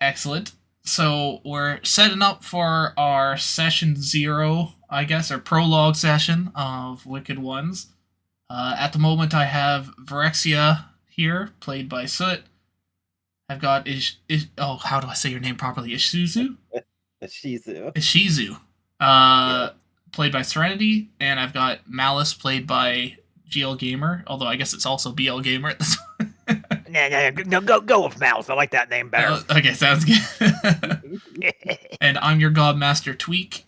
Excellent. So we're setting up for our session 0, I guess, or prologue session of Wicked Ones. At the moment, I have Virexia here, played by Soot. I've got how do I say your name properly? Ishizu? Shizu. Ishizu, Yeah. played by Serenity, and I've got Malice, played by GL Gamer. Although I guess it's also BL Gamer at this point. No, go with Mouse. I like that name better. Okay, sounds good. And I'm your Godmaster Tweak.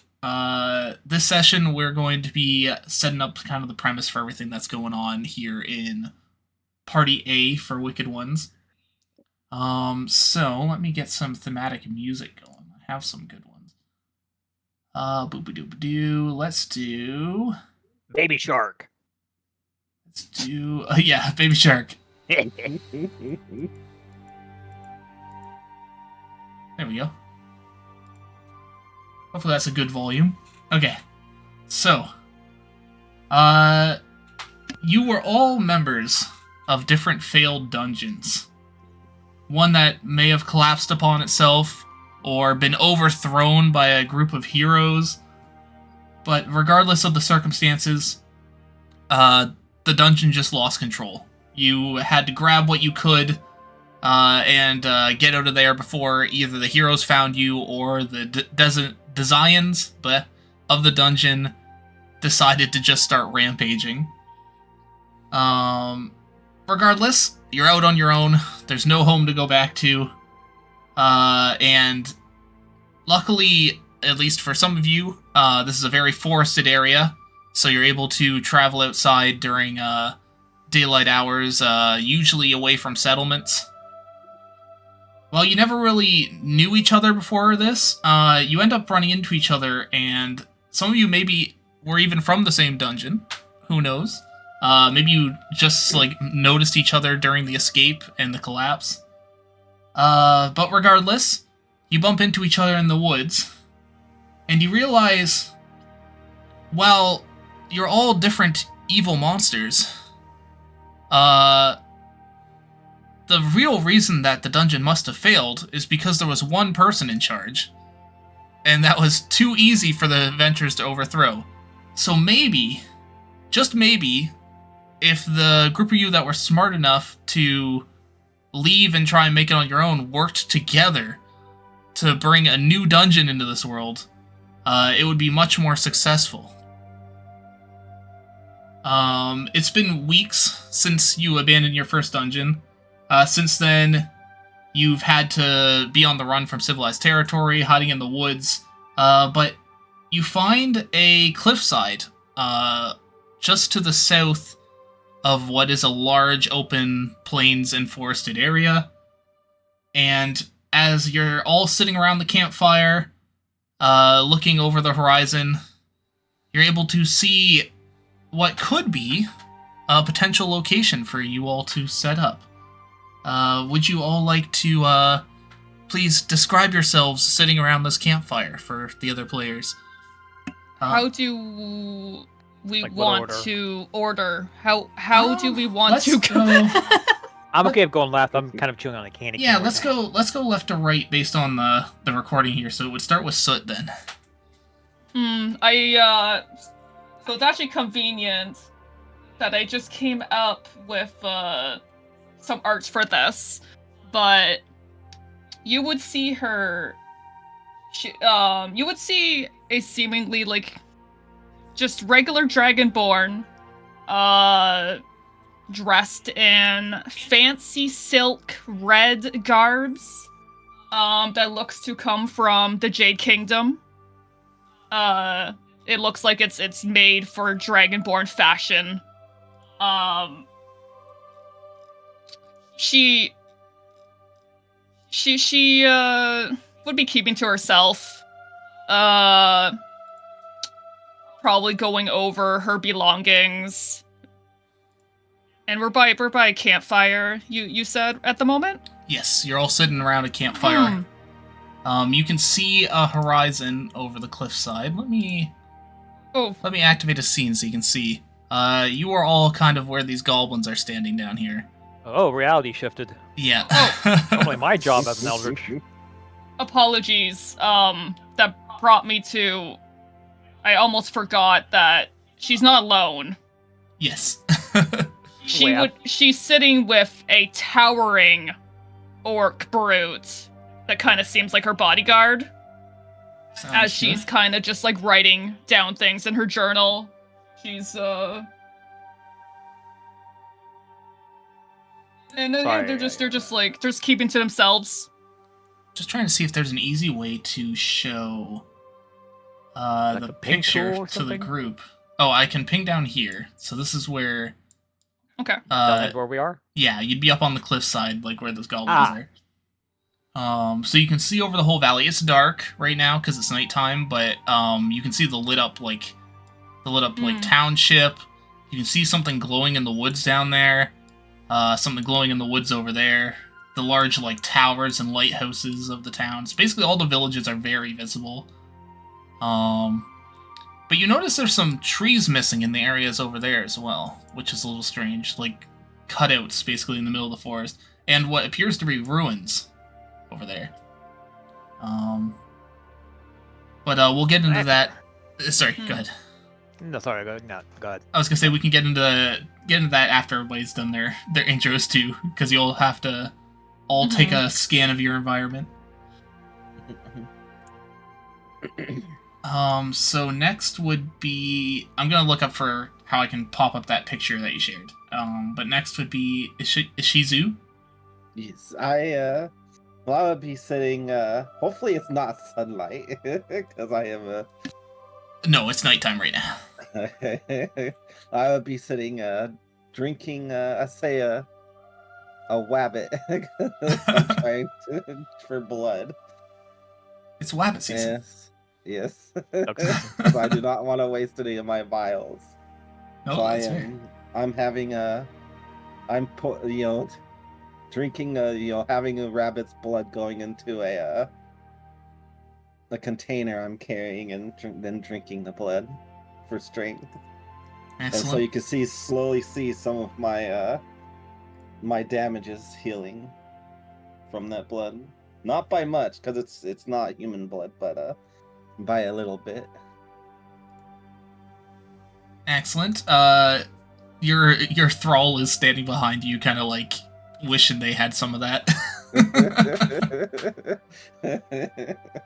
This session, we're going to be setting up kind of the premise for everything that's going on here in Party A for Wicked Ones. So let me get some thematic music going. I have some good ones. Boop-a-doop-a-doo. Let's do... Baby Shark. Let's do... yeah, Baby Shark. There we go. Hopefully that's a good volume. Okay. So, you were all members of different failed dungeons. One that may have collapsed upon itself or been overthrown by a group of heroes. But regardless of the circumstances, the dungeon just lost control. You had to grab what you could and get out of there before either the heroes found you or the designs of the dungeon decided to just start rampaging. Regardless, you're out on your own. There's no home to go back to. And luckily, at least for some of you, this is a very forested area, so you're able to travel outside during daylight hours, usually away from settlements. Well, you never really knew each other before this. You end up running into each other, and some of you maybe were even from the same dungeon. Who knows? Maybe you just, noticed each other during the escape and the collapse. But regardless, you bump into each other in the woods, and you realize, well, you're all different evil monsters. The real reason that the dungeon must have failed is because there was one person in charge, and that was too easy for the adventurers to overthrow. So maybe, just maybe, if the group of you that were smart enough to leave and try and make it on your own worked together to bring a new dungeon into this world, it would be much more successful. It's been weeks since you abandoned your first dungeon. Since then, you've had to be on the run from civilized territory, hiding in the woods, but you find a cliffside, just to the south of what is a large open plains and forested area. And as you're all sitting around the campfire, looking over the horizon, you're able to see what could be a potential location for you all to set up. Would you all like to, please describe yourselves sitting around this campfire for the other players? How do we want order? to order? How do we want let's to go? I'm okay with going left. I'm kind of chewing on a candy. Yeah, cane let's right now. go. Let's go left to right based on the recording here. So it would start with Soot then. So it's actually convenient that I just came up with some arts for this, but you would see her. You would see a seemingly just regular dragonborn, dressed in fancy silk red garbs, that looks to come from the Jade Kingdom. It looks like it's made for dragonborn fashion. She would be keeping to herself. Probably going over her belongings. And we're by a campfire, you said, at the moment? Yes, you're all sitting around a campfire. You can see a horizon over the cliffside. Let me activate a scene so you can see. You are all kind of where these goblins are standing down here. Oh, reality shifted. Yeah. Only my job as an eldritch. apologies. That brought me to. I almost forgot that she's not alone. Yes. She's sitting with a towering orc brute that kind of seems like her bodyguard. Sounds As she's good. kind of just like writing down things in her journal. She's and they're just keeping to themselves. Just trying to see if there's an easy way to show Like the a ping picture tool or to the something? group. Oh, I can ping down here. So this is where Okay. That's where we are. yeah, you'd be up on the cliffside, like where those goblins are. So you can see over the whole valley. It's dark right now because it's nighttime, but you can see the lit up like township. You can see something glowing in the woods down there. Something glowing in the woods over there. The large like towers and lighthouses of the towns. Basically, all the villages are very visible. But you notice there's some trees missing in the areas over there as well, which is a little strange. Like cutouts basically in the middle of the forest, and what appears to be ruins over there. But we'll get into that. Sorry, go ahead. No, sorry, go ahead. I was gonna say we can get into that after everybody's done their intros too, because you'll have to all take a scan of your environment. So next would be I'm gonna look up for how I can pop up that picture that you shared. But next would be Ishizu. Yes, I would be sitting. Hopefully, it's not sunlight because I am No, it's nighttime right now. I would be sitting, drinking. I say a wabbit. I'm trying for blood. It's Wabbit season. Yes. Okay. 'Cause I do not want to waste any of my vials. No, So that's fair. I'm having drinking having a rabbit's blood going into the container I'm carrying and then drinking the blood for strength. And so Excellent. you can slowly see some of my my damages healing from that blood. Not by much, because it's not human blood, but by a little bit. Excellent. Your thrall is standing behind you, kind of like wishing they had some of that.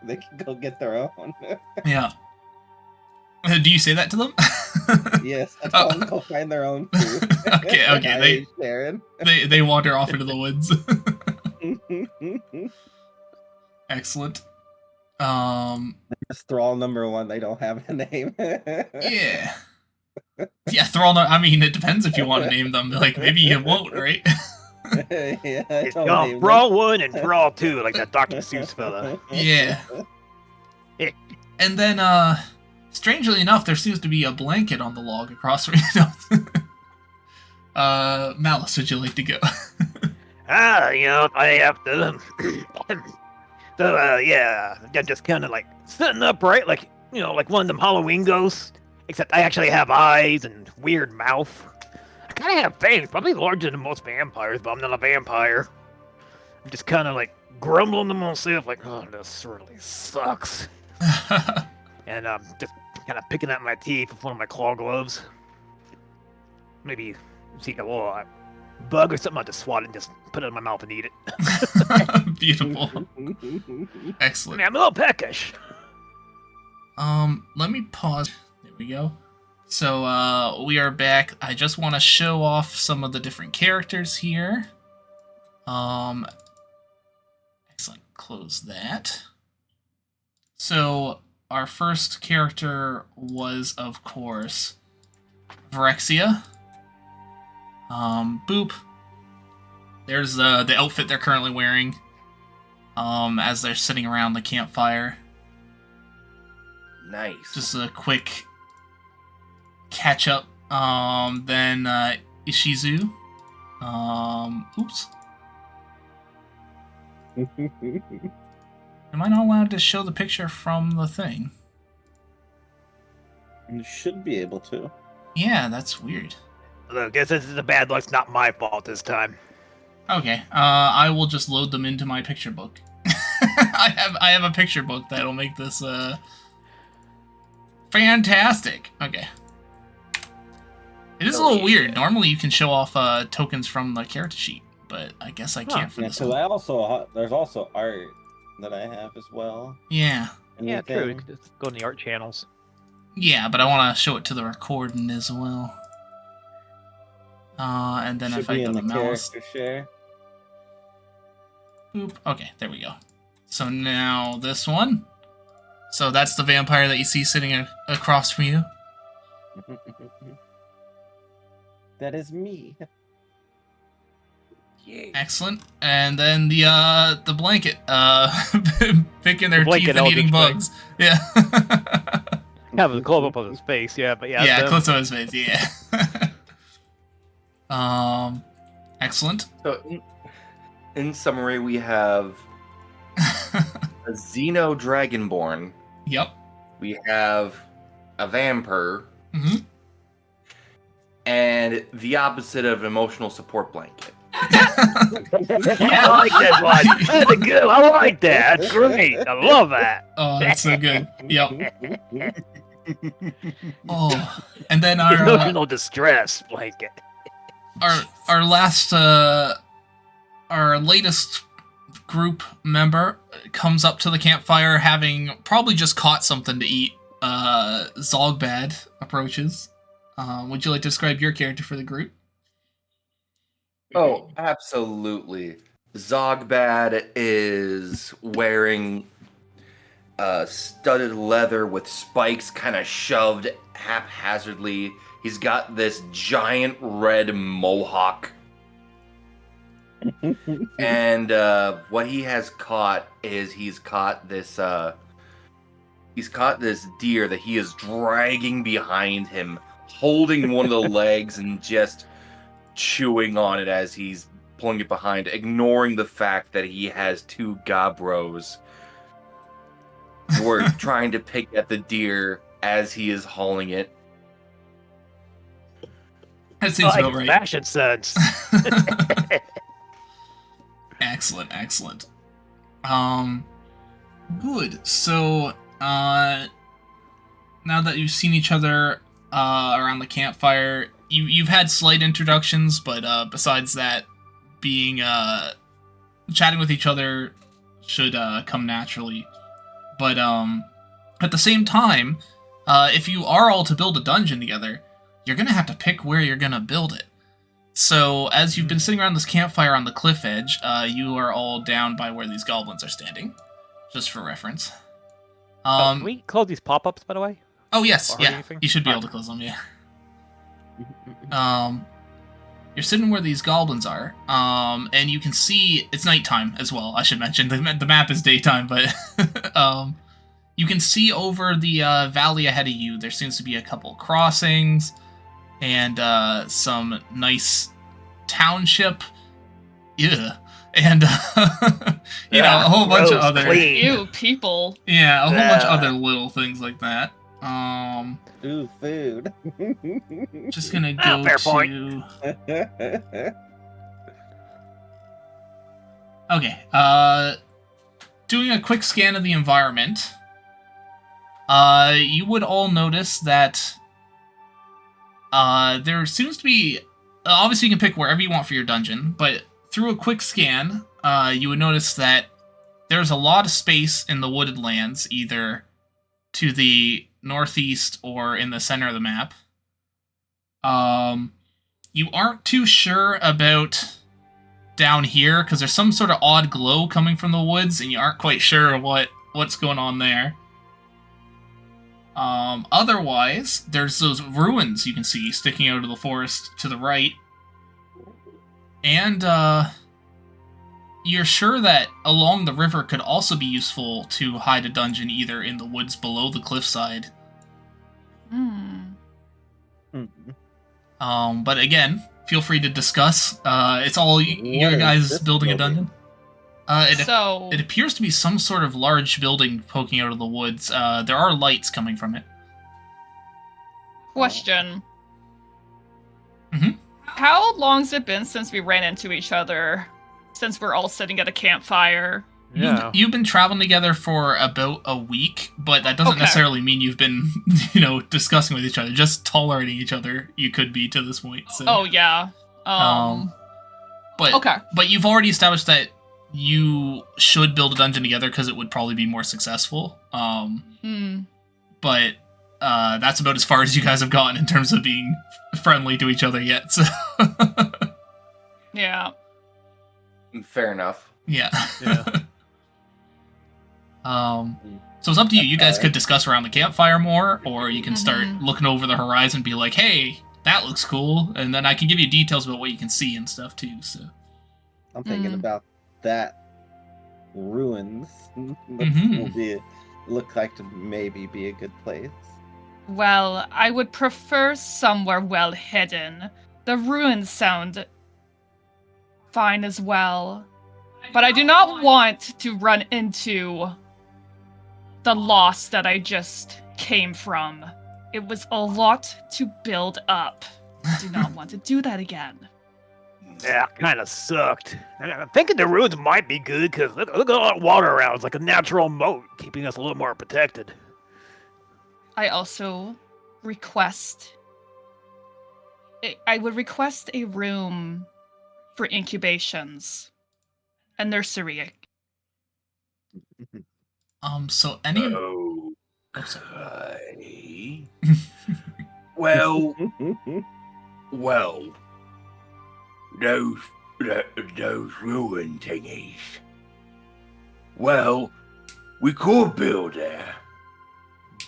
They can go get their own. Yeah. Do you say that to them? Yes, I tell them go find their own food. Okay, I Sharon. they wander off into the woods. Excellent. Just thrall number one. They don't have a name. Yeah. Yeah, thrall. I mean, it depends if you want to name them. Like, maybe you won't, right? Yeah, It's don't got name them. Brawl 1 and Brawl 2, like that Dr. Seuss fella. Yeah. And then, strangely enough, there seems to be a blanket on the log across from you. Malice, would you like to go? I have to. So, yeah, I'm just kind of like sitting upright, like, like one of them Halloween ghosts, except I actually have eyes and weird mouth. I kind of have fangs, probably larger than most vampires, but I'm not a vampire. I'm just kind of like grumbling to myself, like, oh, this really sucks. And I'm just kind of picking at my teeth with one of my claw gloves. Maybe see a little bug or something, I'll just swat it and just put it in my mouth and eat it. Beautiful. I Excellent. mean, I'm a little peckish. Let me pause. There we go. So, we are back. I just want to show off some of the different characters here. Excellent. Close that. So, our first character was, of course, Vyrexia. Boop. There's the outfit they're currently wearing. As they're sitting around the campfire. Nice. Just a quick catch up. Then Ishizu. Oops. Am I not allowed to show the picture from the thing? You should be able to. Yeah, that's weird. Look, this is a bad luck. It's not my fault this time. Okay, I will just load them into my picture book. I have a picture book that'll make this fantastic. Okay. It is a little weird. Normally you can show off tokens from the character sheet, but I guess I can't for Yeah, this because one. there's also art that I have as well. Yeah. Yeah, true. You Anything. could just go in the art channels. Yeah, but I want to show it to the recording as well. And then Should if I be go in to the mouse, character share. boop. Okay, there we go. So now this one. So that's the vampire that you see sitting across from you. That is me. Excellent. And then the blanket, picking their blanket teeth and eating eldritch bugs. Yeah. Have a close up of his face, yeah, but yeah. Yeah, them. close to his face. Yeah. Excellent. So, in summary, we have a Xeno Dragonborn. Yep. We have a vampire, Hmm. and the opposite of emotional support blanket. I like that one. That's a good. I like that. That's great. I love that. Oh, that's so good. Yep. Oh, and then Emotional distress blanket. our last our latest group member comes up to the campfire having probably just caught something to eat. Zogbad approaches. Would you like to describe your character for the group? Oh, absolutely. Zogbad is wearing studded leather with spikes kind of shoved haphazardly. He's got this giant red mohawk. And what he has caught is he's caught this deer that he is dragging behind him, holding one of the legs and just chewing on it as he's pulling it behind, ignoring the fact that he has two Gabros who are trying to pick at the deer as he is hauling it. That seems Like about right. fashion sense. Excellent. Good. So, now that you've seen each other around the campfire, you've had slight introductions, but besides that, being chatting with each other should come naturally. But at the same time, if you are all to build a dungeon together, you're gonna have to pick where you're gonna build it. So, as you've been sitting around this campfire on the cliff edge, you are all down by where these goblins are standing, just for reference. Can we close these pop-ups, by the way? Oh yes, Or yeah. anything? You should be able to close them, yeah. You're sitting where these goblins are, and you can see it's nighttime as well. I should mention the map is daytime, but you can see over the valley ahead of you. There seems to be a couple crossings and some nice township. Yeah, and you know, a whole bunch of gross, other clean. Ew, people. yeah, a whole bunch of Yeah. other little things like that. Ooh, food. Just gonna Ah, go fair to. point. Okay. Doing a quick scan of the environment. You would all notice that. There seems to be. Obviously, you can pick wherever you want for your dungeon, but through a quick scan, you would notice that there's a lot of space in the wooded lands, either to the northeast or in the center of the map. You aren't too sure about down here because there's some sort of odd glow coming from the woods, and you aren't quite sure what's going on there. Otherwise, there's those ruins you can see sticking out of the forest to the right. And, you're sure that along the river could also be useful to hide a dungeon either in the woods below the cliffside. Hmm. But again, feel free to discuss. It's all What your is guys this building a building? dungeon. So, It appears to be some sort of large building poking out of the woods. There are lights coming from it. question. Mhm. How long's it been since we ran into each other? Since we're all sitting at a campfire Yeah. You've been traveling together for about a week, but that doesn't Okay. necessarily mean you've been, discussing with each other. Just tolerating each other, you could be to this point. So. Oh yeah. But Okay. but you've already established that you should build a dungeon together because it would probably be more successful. But that's about as far as you guys have gotten in terms of being friendly to each other yet. So. Yeah. Fair enough. Yeah. Yeah. So it's up to you. You guys could discuss around the campfire more, or you can start Mhm. looking over the horizon and be like, hey, that looks cool. And then I can give you details about what you can see and stuff too. So. I'm thinking Mm. about that ruins. Mhm. Will look like to maybe be a good place. Well, I would prefer somewhere well hidden. The ruins sound fine as well. But I do not want to run into the loss that I just came from. It was a lot to build up. I do not want to do that again. Yeah, kind of sucked. I'm thinking the ruins might be good because look at all that water around. It's like a natural moat, keeping us a little more protected. I also request. I would request a room for incubations, a nursery. So any. Oh, Oh, sorry. okay. Well, those ruin thingies. Well, we could build there,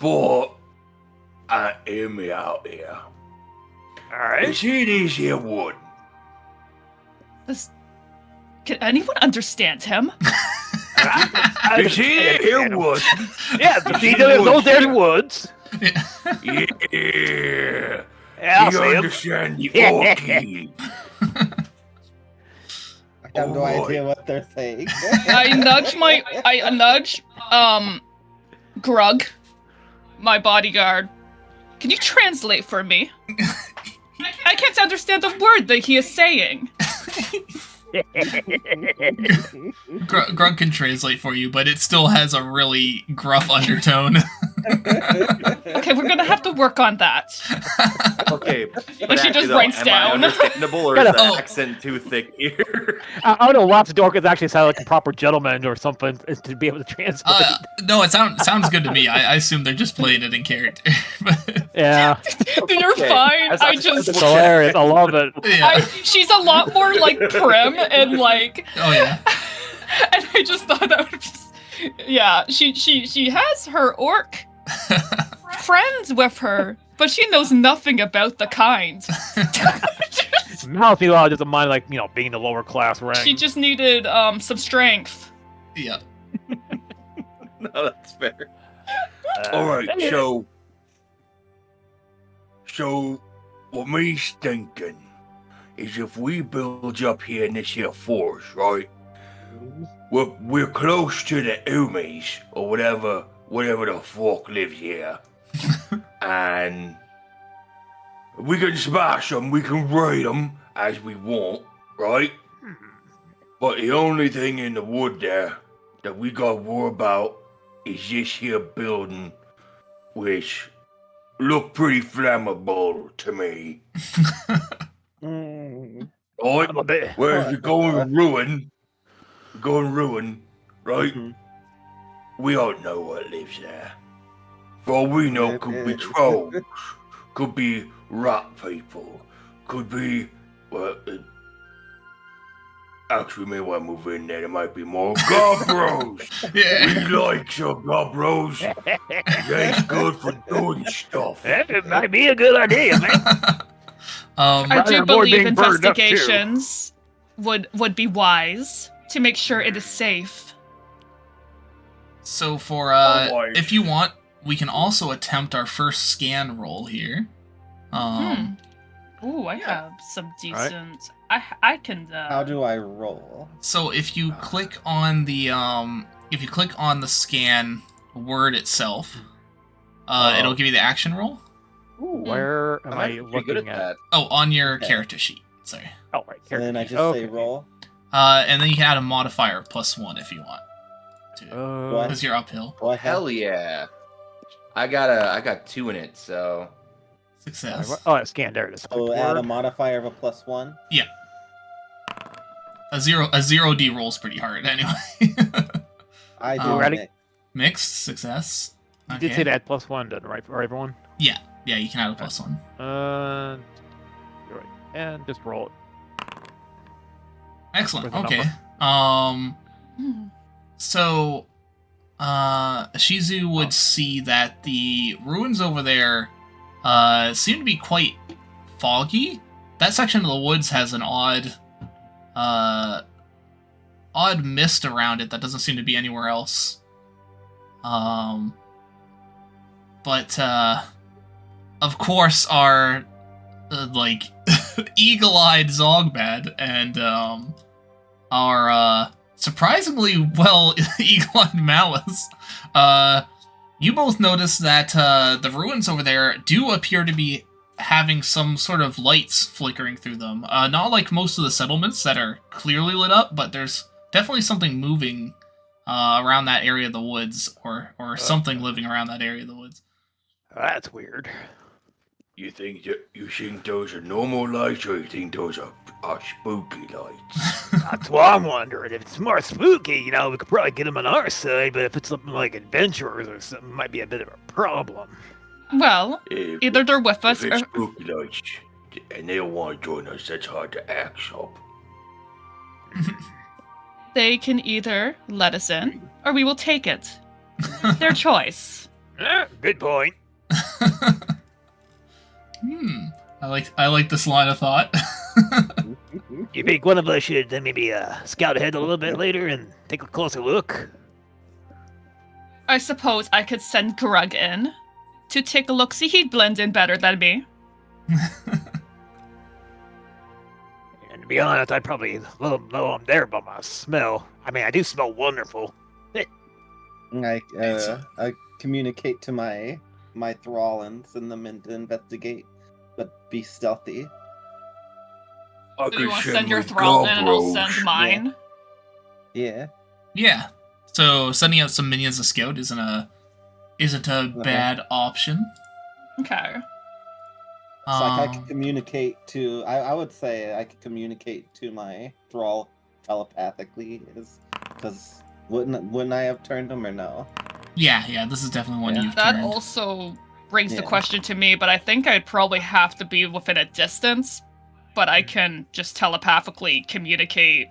but hear me out here. All You right. see these here wood? Can anyone understand him? You see these here wood? Yeah, see those there woods. Yeah. Yeah, I'll you see 'em. understand the orky? I have no Oh, idea what they're saying. I nudge Grug, my bodyguard. Can you translate for me? I can't understand a word that he is saying. Grug can translate for you, but it still has a really gruff undertone. Okay, we're gonna have to work on that. Okay. But she just writes am down. I understandable or is Gotta- the Oh. accent too thick here? I don't know. Lots of Dorcas actually sound like a proper gentleman or something to be able to translate. No, it sounds good to me. I assume they're just playing it in character. But, Yeah, You're Okay. fine. That's- I that's- just. it's hilarious. I love it. yeah. She's a lot more like prim and like. Oh yeah. And I just thought that would just. Yeah, she has her orc friends with her, but she knows nothing about the kind. Mouth meanwhile doesn't mind being the lower class rank. She just needed some strength. Yeah. No, that's fair. All right, so what me's thinking is if we build up here in this here forest, right? We're close to the Umis or whatever the fuck lives here, and we can smash them. We can raid them as we want, right? But the only thing in the wood there that we got to worry about is this here building, which look pretty flammable to me. Mm. Right? I'm a bit. Whereas you go and ruin, right? Mhm. We don't know what lives there. For all we know, could be trolls, could be rat people, could be, well, actually, maybe when I move in there, there might be more gobbros. Yeah. We like some gobbros. That's good for doing stuff. It might be a good idea, man. I Rather do avoid believe being burned up, too. investigations would be wise to make sure it is safe. So for Otherwise- if you want, we can also attempt our first scan roll here. Ooh, I have some Alright. decent. I can. How do I roll? So if you click on the scan word itself, it'll give you the action roll. Where am I'm I actually pretty good looking at at? that. Oh, on your Okay. character sheet. Sorry. Oh, right. And then I just Okay. say roll. And then you can add a modifier of +1 if you want. too. What? Because you're uphill. Go ahead. Hell yeah. I got 2 in it, so Success. Oh, I scanned there. Just So add a modifier of a +1. A 0D roll's pretty hard anyway. I do Alrighty. mix. Mixed success. You did say that +1, doesn't right for everyone? Yeah, you can add a +1. You're right. And just roll it. Excellent. With a Okay. Hmm. So, Shizu would see that the ruins over there seem to be quite foggy. That section of the woods has an odd mist around it that doesn't seem to be anywhere else. But of course, our like eagle-eyed Zogbad and our surprisingly well eagle-eyed Malice, you both notice that the ruins over there do appear to be having some sort of lights flickering through them. Not like most of the settlements that are clearly lit up, but there's definitely something moving around that area of the woods, or something living around that area of the woods. That's weird. You think those are normal lights, or you think those are spooky lights? That's what I'm wondering. If it's more spooky, we could probably get them on our side, but if it's something like adventurers or something, it might be a bit of a problem. Well, If, either they're with if us it's or... spooky lights, and they don't want to join us, that's hard to act up. They can either let us in, or we will take it. Their choice. Good point. I like this line of thought. You think one of us should maybe scout ahead a little bit later and take a closer look? I suppose I could send Grug in to take a look. See, he'd blend in better than me. And to be honest, I'd probably let them know I'm there by my smell. I mean, I do smell wonderful. I communicate to my thrall and send them in to investigate, but be stealthy. I So you could want to send your my thrall in and I'll Gobros. send mine? Yeah. Yeah. So sending out some minions to scout isn't a bad option. Okay. So I could communicate to. I would say I could communicate to my thrall telepathically, because wouldn't I have turned him or no? Yeah, this is definitely one Yeah. you've That turned. also brings the Yeah. question to me, but I think I'd probably have to be within a distance, but I can just telepathically communicate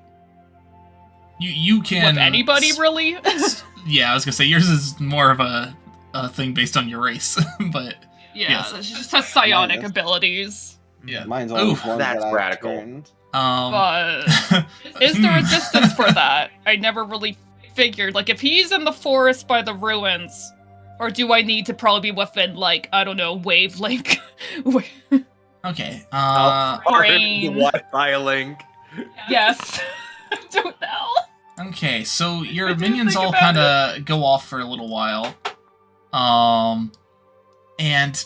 You can with anybody, really? Yeah, I was gonna say yours is more of a thing based on your race, but Yeah, Yes. it just has psionic Minus. abilities. yeah. Mine's always Oof, one that's that I've radical. turned. But is there a distance for that? I never really figured. Like, if he's in the forest by the ruins, or do I need to probably be within, like, I don't know, wavelength? Okay. Brain. The Wi-Fi link. Yes. I don't know. Okay, so your I didn't minions think all about kind of go off for a little while, and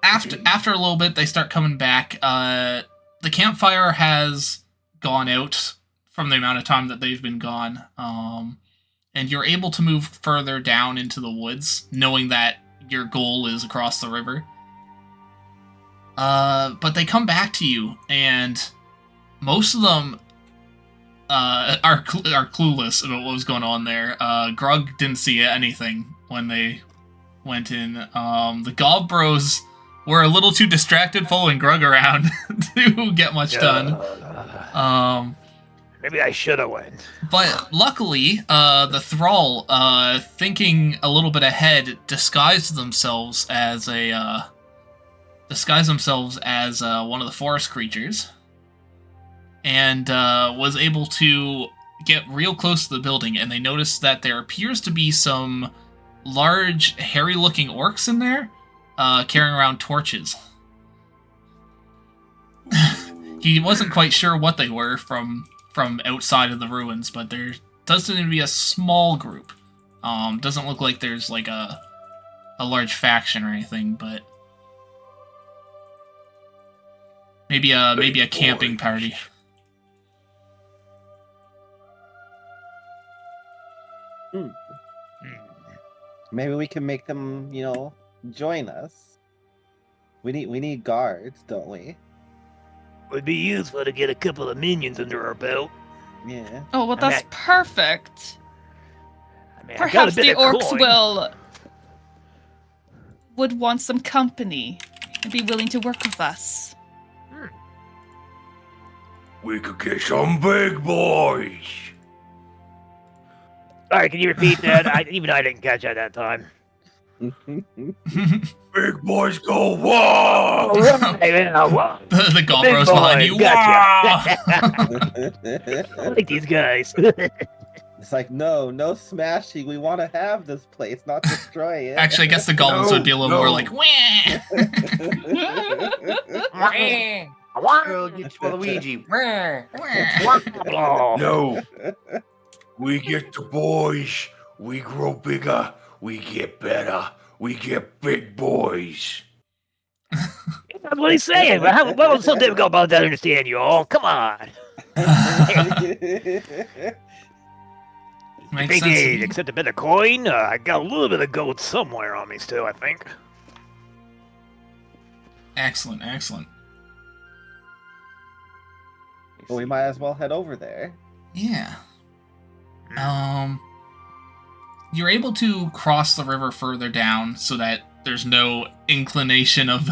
after a little bit, they start coming back. The campfire has gone out from the amount of time that they've been gone, and you're able to move further down into the woods, knowing that your goal is across the river. But they come back to you, and most of them are clueless about what was going on there. Grug didn't see anything when they went in. The Gob Bros were a little too distracted following Grug around to get much done. Maybe I should have went. But luckily, the Thrall, thinking a little bit ahead, disguised themselves as one of the forest creatures, and was able to get real close to the building. And they noticed that there appears to be some large, hairy-looking orcs in there, carrying around torches. He wasn't quite sure what they were from outside of the ruins, but there does seem to be a small group. Doesn't look like there's like a large faction or anything, but maybe a camping party. Maybe we can make them, join us. We need guards, don't we? Would be useful to get a couple of minions under our belt. Yeah. Oh, well, I mean, that's perfect. I mean, I got a Perhaps bit the of orcs coin. would want some company and be willing to work with us. We could get some big boys. Sorry, can you repeat that? Even I didn't catch that time. Big boys go whoa. The Gobros behind you. Gotcha. Wow! I like these guys. It's like, no smashing. We want to have this place, not destroy it. Actually, I guess the goblins would be a little more No. like, wah! Girl, get you Luigi. No. We get the boys. We grow bigger. We get better. We get big boys. That's what he's saying. What was so difficult about that to understand, you all? Come on. Makes Big sense to age, me. except a bit of coin. I got a little bit of gold somewhere on me still, I think. Excellent, excellent. Well, we might as well head over there. Yeah. You're able to cross the river further down so that there's no inclination of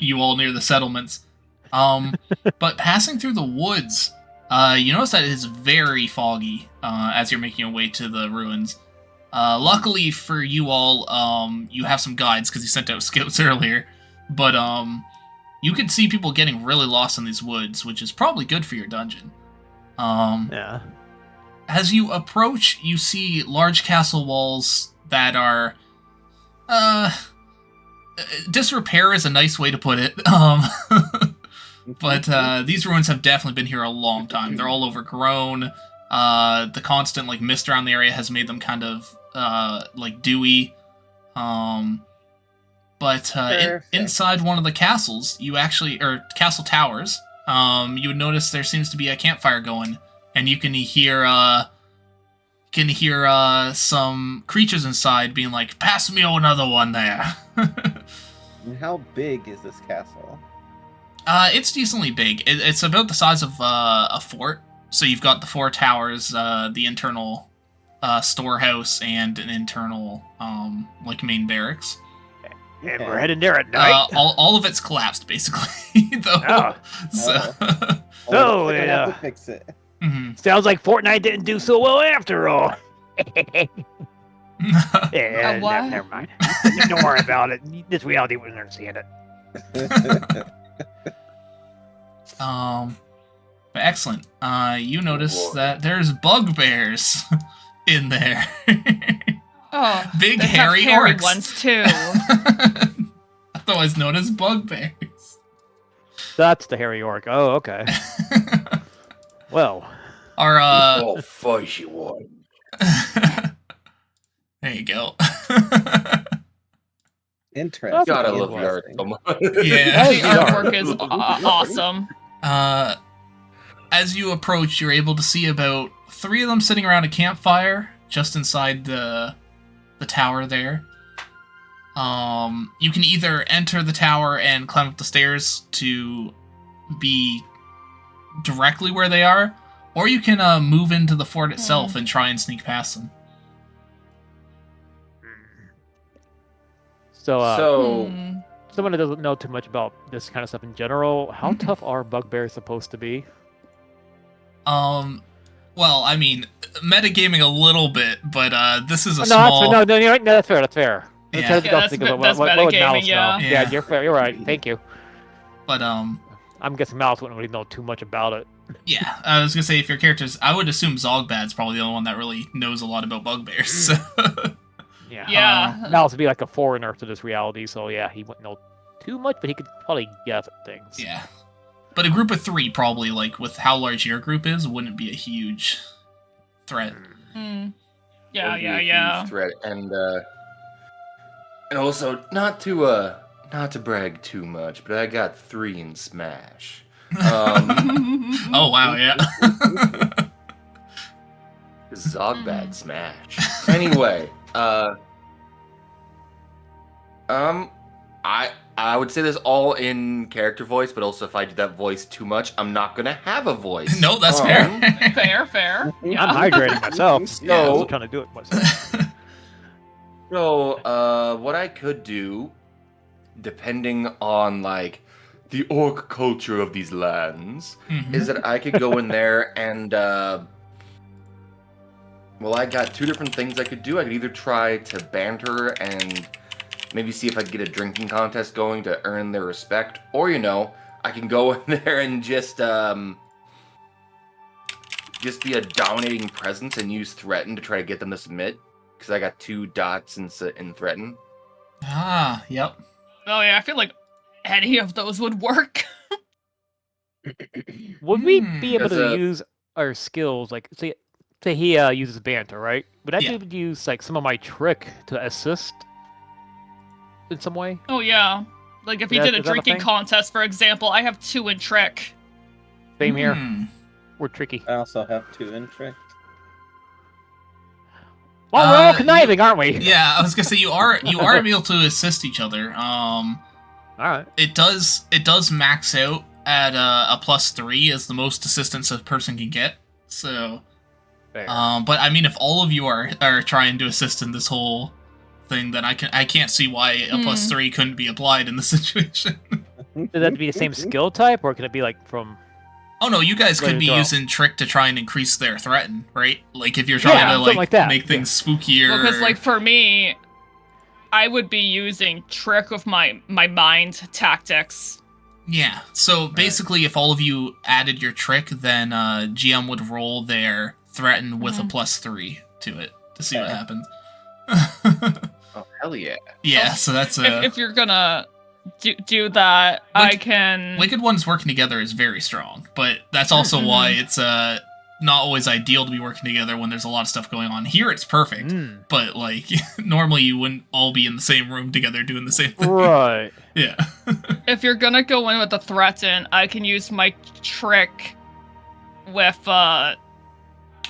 you all near the settlements. But passing through the woods, you notice that it is very foggy as you're making your way to the ruins. Luckily for you all, you have some guides because you sent out scouts earlier. But you can see people getting really lost in these woods, which is probably good for your dungeon. Yeah. As you approach, you see large castle walls that are, disrepair is a nice way to put it. But these ruins have definitely been here a long time. They're all overgrown. The constant mist around the area has made them kind of dewy. But inside one of the castles, castle towers, you would notice there seems to be a campfire going. And you can hear some creatures inside being like, "Pass me another one there." And how big is this castle? It's decently big. It's about the size of a fort. So you've got the 4 towers, the internal storehouse, and an internal main barracks. And we're heading there at night. All of it's collapsed basically, though. Oh. So. So, looks like I have yeah. to fix it. Mhm. Sounds like Fortnite didn't do so well after all. Yeah, what? never mind. Don't worry about it. This reality wouldn't understand it. But excellent. You notice Lord. that there's bugbears in there. Oh, Big they hairy have hairy orcs. ones too. Otherwise known as bugbears. That's the hairy orc. Oh, okay. Well, Our Oh, fuzzy one. there you go. Interesting. Gotta love the art Interesting. so much. Yeah. The artwork is awesome. As you approach, you're able to see about 3 of them sitting around a campfire just inside the tower there. You can either enter the tower and climb up the stairs to be directly where they are, or you can move into the fort itself and try and sneak past them. so, Hmm. someone that doesn't know too much about this kind of stuff in general, how Mhm. tough are bugbears supposed to be? Well, I mean, metagaming a little bit, but this is a No, small. no, you're right. No, that's fair. That's fair. I'm Yeah. trying to Yeah, think that's about that's what would metagaming, Mouse yeah. know. Yeah. Yeah, you're fair. You're right. Thank you. But I'm guessing Mouse wouldn't really know too much about it. yeah, I was gonna say if your characters, I would assume Zogbad's probably the only one that really knows a lot about bugbears. So. Yeah. Yeah. Mouse would be like a foreigner to this reality, so yeah, he wouldn't know too much, but he could probably guess at things. Yeah. But a group of 3 probably, with how large your group is, wouldn't be a huge threat. Hmm. Yeah, Would be a yeah, huge yeah. Threat. And also not to brag too much, but I got 3 in Smash. Oh wow, yeah. Zogbad smash. Anyway, I would say this all in character voice, but also if I do that voice too much, I'm not gonna have a voice. No, that's Um, fair. Fair. Yeah, I'm hydrating myself. Yeah. I'm still trying to do it myself. So, what I could do, depending on like the orc culture of these lands, Mhm. is that I could go in there and well, I got two different things I could do. I could either try to banter and maybe see if I could get a drinking contest going to earn their respect, or I can go in there and just be a dominating presence and use threaten to try to get them to submit, because I got 2 dots in threaten. Ah, yep. Oh yeah, I feel like any of those would work. Would we be able Because, to use our skills, like say he uses banter, right? Would I Yeah. be able to use like some of my trick to assist in some way? Oh yeah. Like if you Is did a that a drinking thing? contest, for example, I have 2 in trick. Same here. Hmm. We're tricky. I also have 2 in trick. Well, we're all you- conniving, aren't we? Yeah, I was gonna say you are able to assist each other. All right. It does max out at a +3 as the most assistance a person can get. So, Fair. but I mean, if all of you are trying to assist in this whole thing, then I can't see why a +3 couldn't be applied in this situation. Does that have to be the same skill type, or can it be like from? Oh no, you guys could Ready be to go. using trick to try and increase their threaten, right? Like if you're trying Yeah, to something like that. make things spookier. Because like for me, I would be using trick with my mind tactics. Yeah. So basically, if all of you added your trick, then GM would roll their threaten with a Mhm. +3 to it to see what Okay. happens. Oh, hell yeah. Yeah. So that's If you're gonna do that, I can. Wicked Ones working together is very strong, but that's also why it's not always ideal to be working together when there's a lot of stuff going on. Here it's perfect, Mm, but like normally you wouldn't all be in the same room together doing the same thing. right. Yeah. If you're gonna go in with the threaten, I can use my trick with I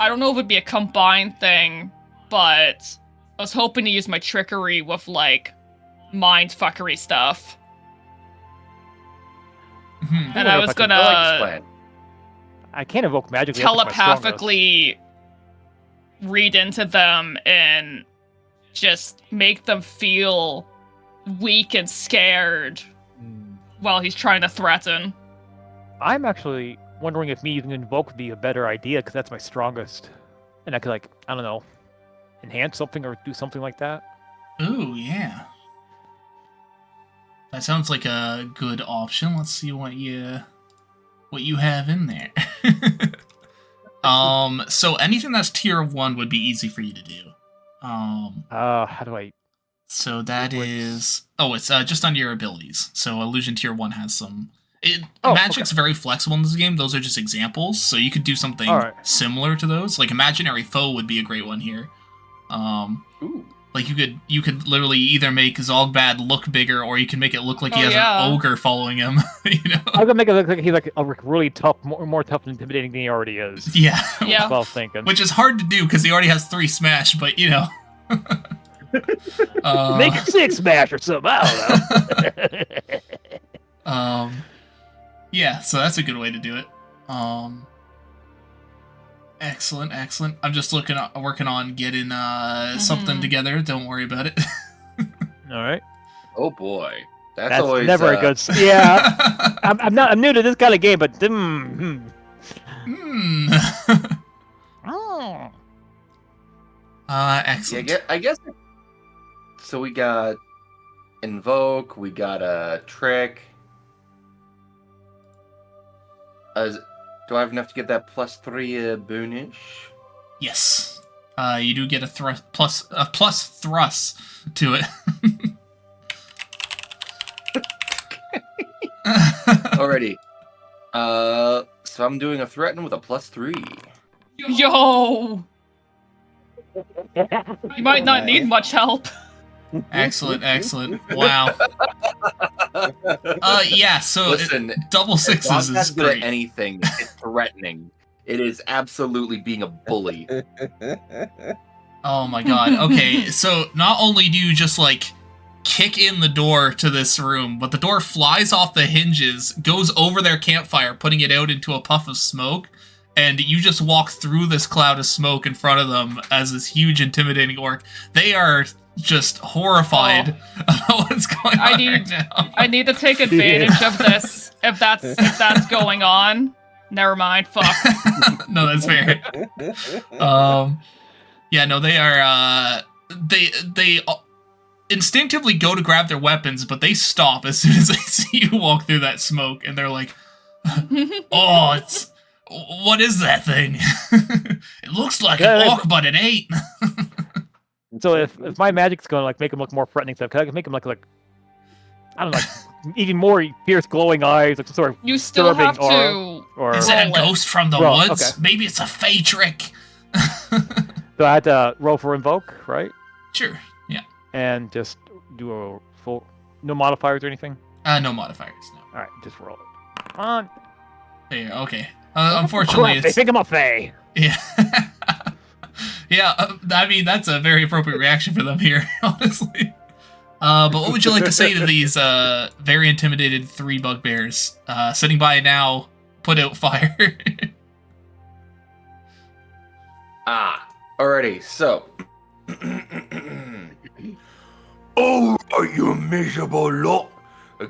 don't know if it'd be a combined thing, but I was hoping to use my trickery with like mind fuckery stuff. Mhm. And I was I like this gonna plan. I can't evoke magic. yet, that's my strongest. telepathically read into them and just make them feel weak and scared Mm. while he's trying to threaten. I'm actually wondering if me using invoke would be a better idea, because that's my strongest, and I could like I don't know, enhance something or do something like that. Ooh, yeah. That sounds like a good option. Let's see what you have in there. So anything that's tier 1 would be easy for you to do. How do I? So that What's- is it's just under your abilities. So illusion tier 1 has some. Oh, Magic's very flexible in this game. Those are just examples, so you could do something Alright. similar to those. Like imaginary foe would be a great one here. Ooh. Like you could literally either make Zogbad look bigger, or you can make it look like he Oh, has yeah. an ogre following him. You know? I'm gonna make it look like he's like a really tough, more tough and intimidating than he already is. Yeah. Yeah. That's what I was thinking. Which is hard to do because he already has 3 smash, but you know. Make it 6 smash or something. I don't know. Yeah, so that's a good way to do it. Excellent. I'm just working on getting something Mhm. together. Don't worry about it. All right. Oh boy. That's That's always never a good. Yeah. I'm new to this kind of game, but Hmm. Oh. Yeah, Excellent. I guess. So we got invoke. We got a trick. Do I have enough to get that +3 boonish? Yes. You do get a plus thrust to it. Already. So I'm doing a threaten with a +3. Yo! You might not need much help. Excellent. Wow. Yeah. So Listen, double if sixes Dog's is good at great. anything, it's threatening. It is absolutely being a bully. Oh my god. Okay, so not only do you just like kick in the door to this room, but the door flies off the hinges, goes over their campfire, putting it out into a puff of smoke, and you just walk through this cloud of smoke in front of them as this huge, intimidating orc. They are just horrified about what's going on right now. I need to take advantage of this. If that's going on, never mind. Fuck. No, that's fair. Yeah, no, they are. They instinctively go to grab their weapons, but they stop as soon as they see you walk through that smoke, and they're like, "Oh, it's what is that thing? It looks like an orc, but it ain't." So if my magic's gonna like make him look more threatening stuff, can I make him like I don't know, like even more fierce glowing eyes, like sort of You still have disturbing to. or Is it a roll it. ghost from the Roll, woods? okay. Maybe it's a fey trick. so I had to roll for invoke, right? Sure. Yeah. And just do a full no modifiers or anything. No modifiers. No. All right, just roll it. Come on. There, okay. Unfortunately, Crap, they it's think I'm a fae. yeah. Yeah. I mean, that's a very appropriate reaction for them here, honestly. But what would you like to say to these very intimidated 3 bugbears sitting by now? Put out fire. Alrighty, so. Oh, you miserable lot!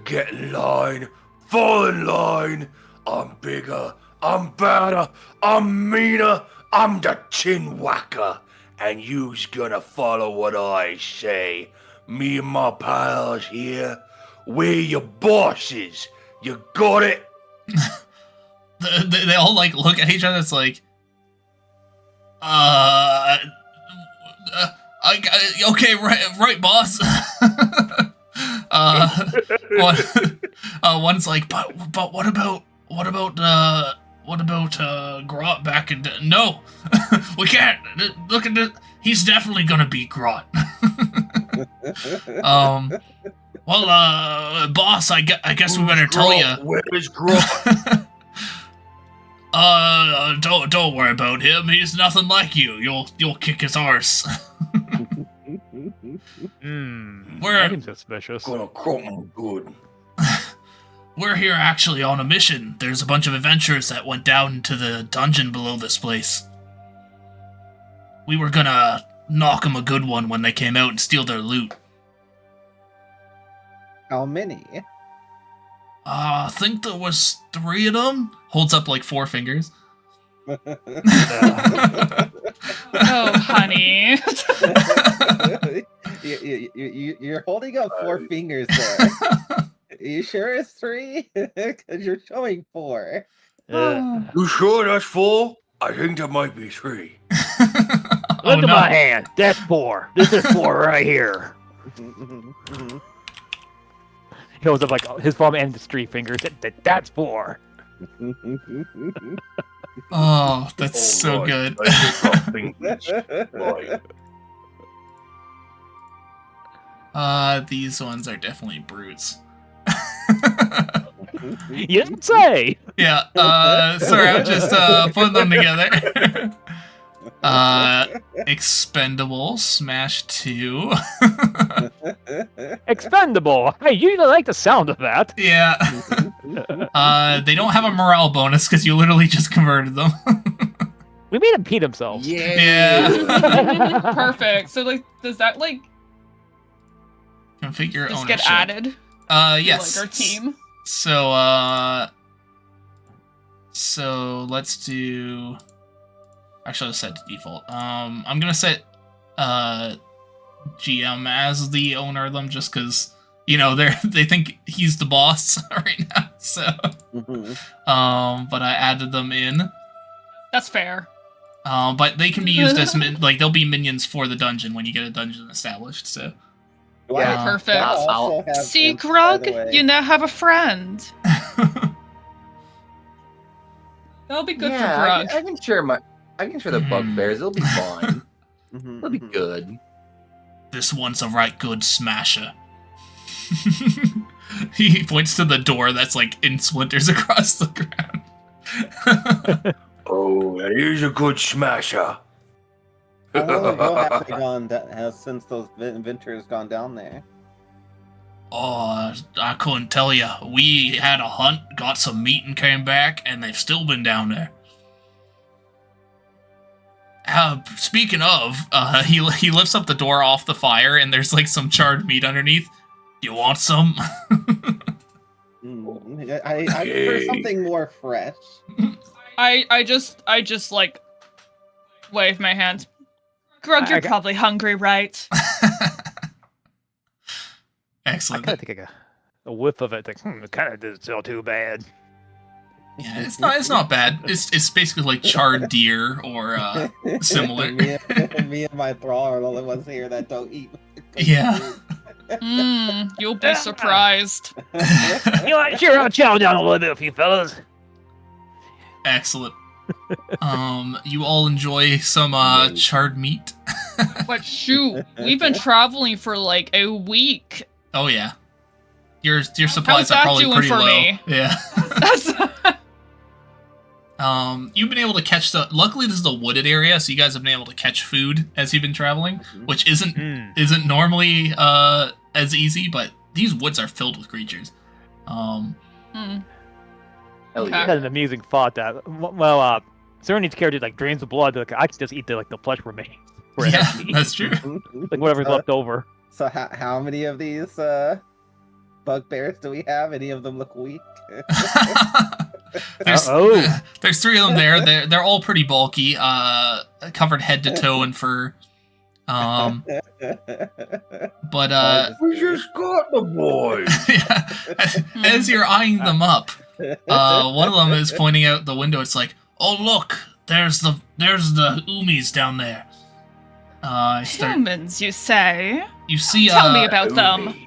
Get in line, fall in line. I'm bigger, I'm badder, I'm meaner, I'm the chin whacker, and you's gonna follow what I say. Me and my pals here, we're your bosses. You got it? They all like look at each other. It's like, okay, right, boss. One's like, but what about Grot back in? No, we can't. Look at it. He's definitely gonna beat Grot. Well, boss, I guess we better tell you. Where's Grot? Don't worry about him. He's nothing like you. You'll kick his arse. That seems suspicious. Gonna crop him good. We're here actually on a mission. There's a bunch of adventurers that went down to the dungeon below this place. We were gonna knock them a good one when they came out and steal their loot. How many? I think there was 3 of them. Holds up like 4 fingers. Oh, honey. You're holding up 4 fingers there. You sure it's 3? Because you're showing 4. You sure that's 4? I think there might be 3. Look at no. my hand. That's 4. This is 4 right here. He holds up like his palm and his 3 fingers. That's 4. Oh, that's so Alright, good. I just got fingers. Right. These ones are definitely brutes. You didn't say. Yeah, sorry, I'm just putting them together. Expendable, smash 2. Expendable. Hey, you didn't like the sound of that. Yeah. They don't have a morale bonus because you literally just converted them. We made him pee themselves. Yeah. Perfect. So, like, does that, like, Configure just ownership. get added? Yes. To, like, our team? So let's do. Actually, let's set to default. I'm gonna set GM as the owner of them, just because they think he's the boss right now. So, but I added them in. That's fair. But they can be used as they'll be minions for the dungeon when you get a dungeon established. So. Yeah, perfect. See, imps, by Grog, the way. you now have a friend. That'll be good for Grog. I can share the bugbears. It'll be fine. It'll be good. This one's a right good smasher. He points to the door that's like in splinters across the ground. Oh, he's a good smasher. How long ago have they gone? Has since those adventurers gone down there? Oh, I couldn't tell you. We had a hunt, got some meat, and came back, and they've still been down there. Speaking of, he lifts up the door off the fire, and there's like some charred meat underneath. You want some? I prefer something more fresh. I just like wave my hand. Grug, you're probably hungry, right? I Excellent. kind of take a whiff of it. Like, it kind of doesn't smell too bad. Yeah, it's not bad. It's basically like charred deer or similar. me and my thrall are the only ones here that don't eat. Yeah. You'll be surprised. You know what? Sure, I'll chow down a little bit with you fellas. Excellent. You all enjoy some charred meat? But shoot, we've been traveling for like a week. Oh yeah. Your supplies How's are that probably doing pretty for low. me? Yeah. That's You've been able to catch luckily this is a wooded area, so you guys have been able to catch food as you've been traveling, which isn't normally as easy, but these woods are filled with creatures. Hell Okay. yeah. I had an amusing thought that, well, Serene's character like drains the blood. Like, I can just eat the flesh remains. for Yeah, energy. that's true. Like whatever's left over. So how many of these bugbears do we have? Any of them look weak? There's 3 of them there. They're all pretty bulky, covered head to toe in fur. But We just got the boy. yeah, as you're eyeing them up, one of them is pointing out the window. It's like, oh look, there's the Umis down there. humans, you say? You see, Tell me about them.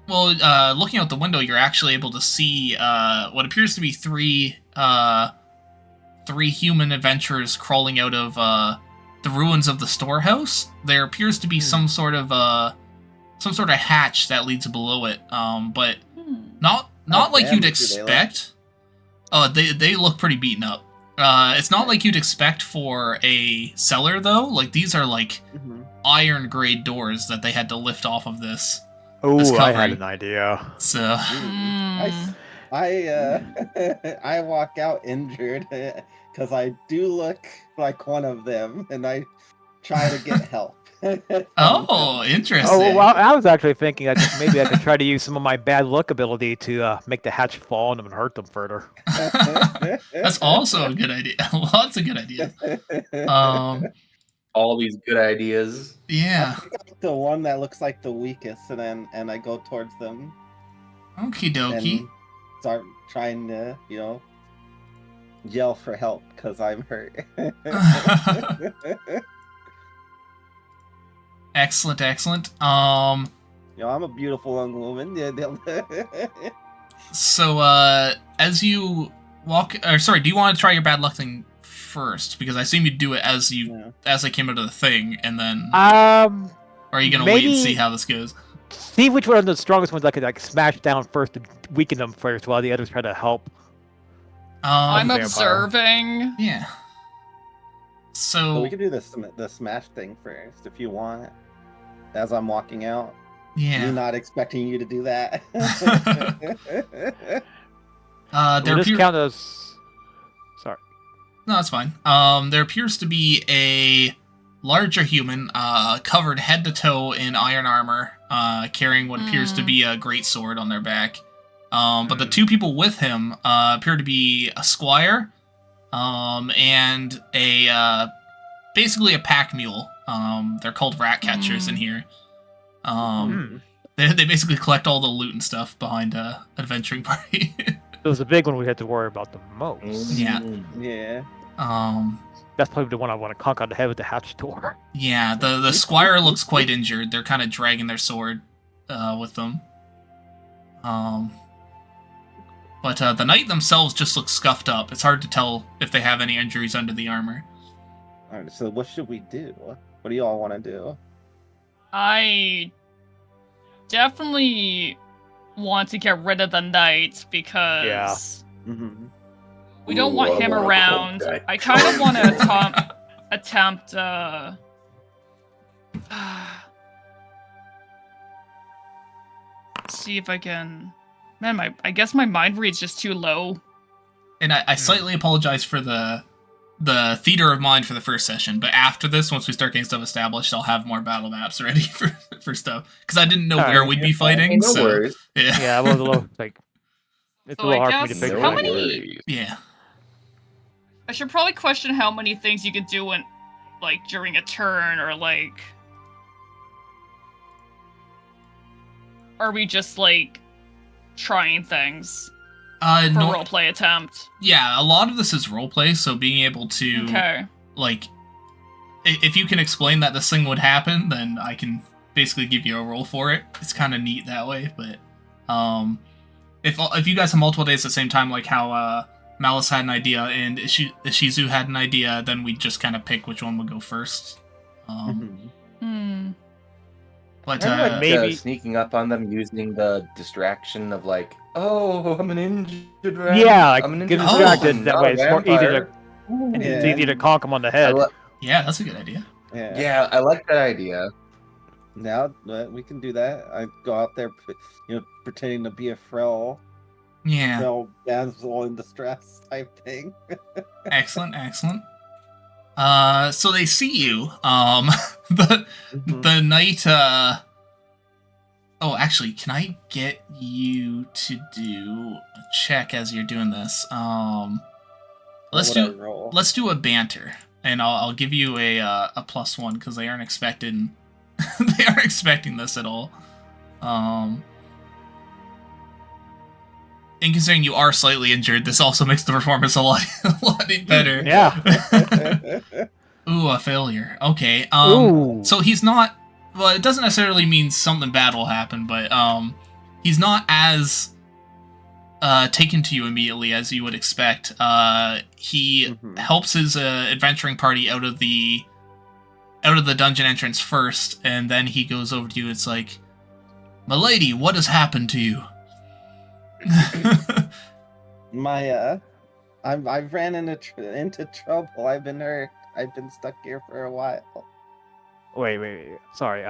well, looking out the window, you're actually able to see what appears to be 3 human adventurers crawling out of the ruins of the storehouse. There appears to be some sort of hatch that leads below it, but not like damn, you'd do they expect. They look pretty beaten up. It's not like you'd expect for a cellar though. Like these are like iron grade doors that they had to lift off of this. Oh, I covering. had an idea. So I walk out injured because I do look like one of them, and I try to get help. oh, interesting. Oh, well, I was actually thinking that maybe I could try to use some of my bad luck ability to make the hatch fall on them and hurt them further. That's also a good idea. Lots of good ideas. All these good ideas. Yeah. I pick up the one that looks like the weakest, and I go towards them Okie dokie. and start trying to, yell for help because I'm hurt. Excellent. I'm a beautiful young woman. So, as you walk, or sorry, do you want to try your bad luck thing first? Because I assume you do it as they came out of the thing, and then. Or are you gonna wait and see how this goes? See which one of the strongest ones I could smash down first to weaken them first, while the others try to help. I'm vampire. observing. Yeah. So So we can do the smash thing first if you want. As I'm walking out, me yeah. not expecting you to do that. There Will this count as? Sorry. No, that's fine. There appears to be a larger human, covered head to toe in iron armor, carrying what appears to be a great sword on their back. But the 2 people with him appear to be a squire, and basically a pack mule. They're called rat catchers in here. They basically collect all the loot and stuff behind a adventuring party. It was the big one we had to worry about the most. Yeah. Yeah. That's probably the one I want to conk on the head with the hatch door. Yeah, the squire looks quite injured. They're kind of dragging their sword with them. But the knight themselves just look scuffed up. It's hard to tell if they have any injuries under the armor. All right. So what should we do? What do y'all want to do? I definitely want to get rid of the knight because We don't Ooh, want I him wanna around. cook that I kind of want to attempt. See if I can. Man, I guess my mind read's just too low. And I slightly apologize for the theater of mind for the first session, but after this, once we start getting stuff established, I'll have more battle maps ready for stuff. Because I didn't know Alright, where we'd be fighting, no so worries. yeah. Yeah, I was a little like. It's So a little I hard for me to guess- figure how out. many- worries. Yeah. I should probably question how many things you could do in, like, during a turn, or like. Are we just like trying things for No, roleplay attempt? yeah, a lot of this is roleplay, so being able to Okay. like, if you can explain that this thing would happen, then I can basically give you a roll for it. It's kind of neat that way, but if you guys have multiple days at the same time, like how Malice had an idea and Ishizu had an idea, then we just kind of pick which one would go first. But I like maybe- Sneaking up on them using the distraction of like, oh, I'm an injured rat. Yeah, like I'm an get injured distracted. person, That not way, a it's more easy to. vampire. And Yeah. it's easy to conk him on the I head. yeah, that's a good idea. Yeah. Yeah, I like that idea. Now we can do that. I go out there, pretending to be a frail damsel in distress type thing. Excellent. So they see you. The night. Oh, actually, can I get you to do a check as you're doing this? Let's do a banter, and I'll give you a +1 because they aren't expecting they aren't expecting this at all. And considering you are slightly injured, this also makes the performance a lot better. Yeah. Ooh, a failure. Okay. Ooh. So he's not. Well, it doesn't necessarily mean something bad will happen, but he's not as taken to you immediately as you would expect. He helps his adventuring party out of the dungeon entrance first, and then he goes over to you. It's like, "Milady, what has happened to you?" I've ran into trouble. I've been hurt. I've been stuck here for a while. Wait. Sorry.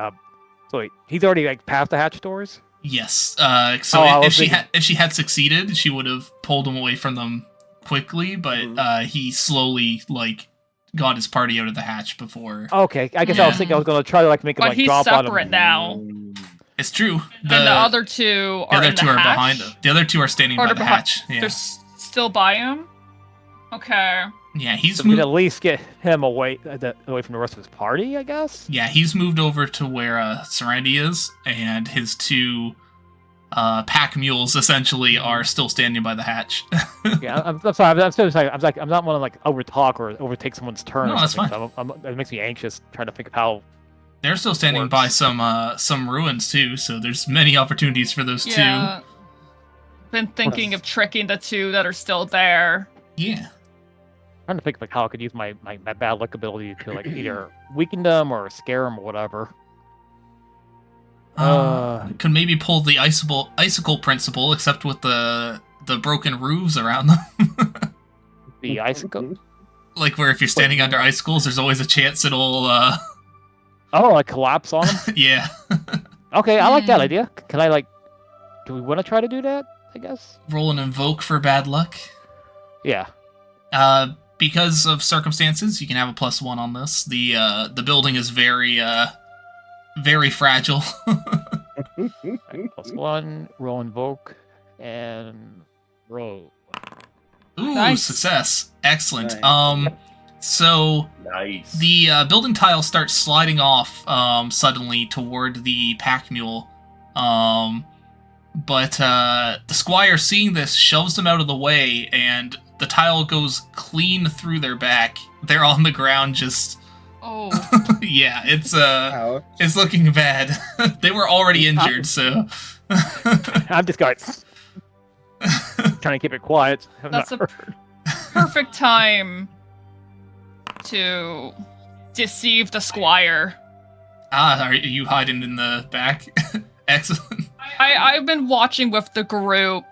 So wait, he's already like past the hatch doors. Yes. I So was if she had succeeded, she would have pulled him away from them quickly. But he slowly got his party out of the hatch before. Okay, I guess I was thinking I was gonna try to make him But he's drop on separate him. now. It's true. And the other two are in the hatch? behind him. The other two are standing Or by they're the behind- hatch. Yeah. They're still by him? Okay. Yeah, he's So we can moved. at least get him away away from the rest of his party, I guess. Yeah, he's moved over to where Serenity is, and his two pack mules essentially are still standing by the hatch. Yeah, I'm sorry. I'm still saying. I'm not want to over talk or overtake someone's turn. No, or that's something, so it makes me anxious trying to think of how. They're still standing by some ruins too, so there's many opportunities for those Yeah. Been thinking of tricking the two that are still there. two. Yeah. Trying to think of how I could use my bad luck ability to either weaken them or scare them or whatever. Could maybe pull the icicle principle, except with the broken roofs around them. The icicle. Like where if you're standing under icicles, there's always a chance it'll. Oh, like collapse on them. Yeah. Okay, I like that idea. Can I do we want to try to do that? I guess. Roll an invoke for bad luck. Yeah. Because of circumstances, you can have a +1 on this. The building is very fragile. +1, roll invoke, and roll. Ooh, Nice. success! Excellent. Nice. So Nice. the building tile starts sliding off suddenly toward the pack mule. But the squire, seeing this, shoves them out of the way, and the tile goes clean through their back. They're on the ground, just Oh. yeah. It's Ouch. it's looking bad. They were already injured, so. I'm just going. Trying to keep it quiet. I'm That's not a hurt. perfect time to deceive the squire. Are you hiding in the back? Excellent. I've been watching with the group,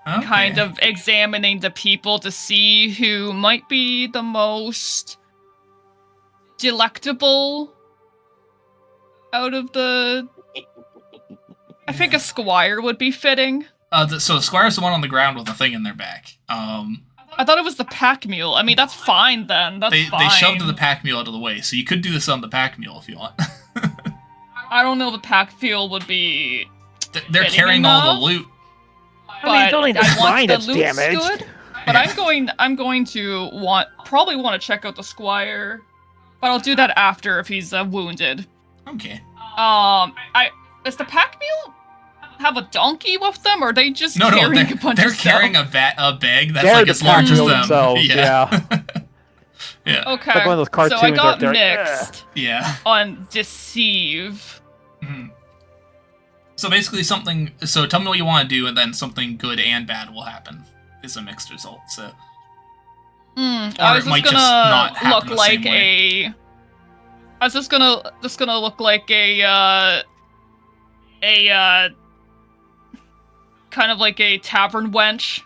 Okay. kind of examining the people to see who might be the most delectable out of the. I think a squire would be fitting. So Squire's the one on the ground with a thing in their back. I thought it was the pack mule. I mean, that's fine then. That's They fine. shoved the pack mule out of the way, so you could do this on the pack mule if you want. I don't know if the pack mule would be. They're Fitting carrying all enough? the loot. I mean, it's but only the I want spine the that's loot's damaged. good, but I'm going to probably want to check out the squire, but I'll do that after if he's wounded. Okay. Does the pack mule have a donkey with them, or are they just No, carrying a bunch they're of carrying stuff? a bag that's They're like the as large pack as mule them. themselves, yeah. Yeah. Okay, Like one of those so cartoons I where got they're like, mixed Yeah. on deceive. Mhm. So basically something. So tell me what you want to do, and then something good and bad will happen. Is a mixed result. So. I Or was it might just just not gonna happen look the like same way. I was just gonna look like a kind of like a tavern wench.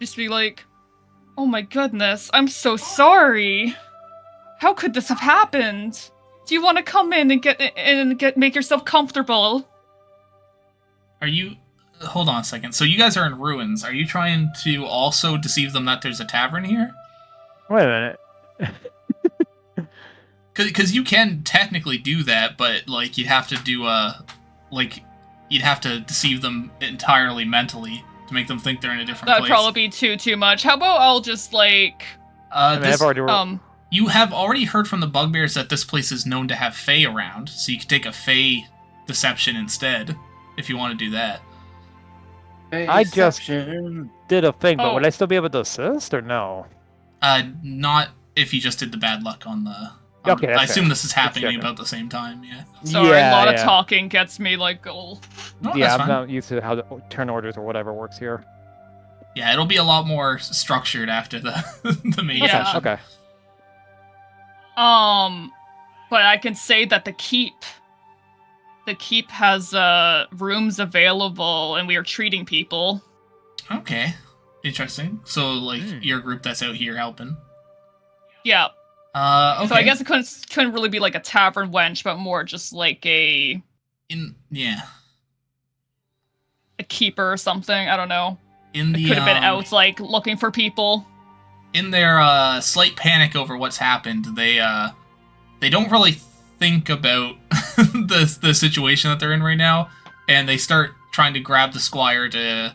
Just be like, oh my goodness, I'm so sorry. How could this have happened? Do you want to come in and make yourself comfortable? Are you? Hold on a second. So you guys are in ruins. Are you trying to also deceive them that there's a tavern here? Wait a minute. Because you can technically do that, but like you'd have to do you'd have to deceive them entirely mentally to make them think they're in a different That'd place. probably be too much. How about I'll just like I mean, I've already You have already heard from the bugbears that this place is known to have Fae around, so you could take a Fae deception instead if you want to do that. I just Deception. did a thing, but Oh. would I still be able to assist or no? Not if you just did the bad luck on the. Okay, that's I assume fair. this is happening checking. about the same time. Yeah. sorry, Yeah, a lot of yeah. talking gets me like oh. No, Yeah, that's I'm fine. not used to how the turn orders or whatever works here. Yeah, it'll be a lot more structured after the the main Yeah. session. Okay. But I can say that the keep has rooms available and we are treating people. Okay. Interesting. So like Hmm. your group that's out here helping. Yeah. Okay. So I guess it couldn't really be like a tavern wench, but more just like a yeah. keeper or something. I don't know. In It the could have been out like looking for people. in their slight panic over what's happened, they don't really think about the situation that they're in right now, and they start trying to grab the squire to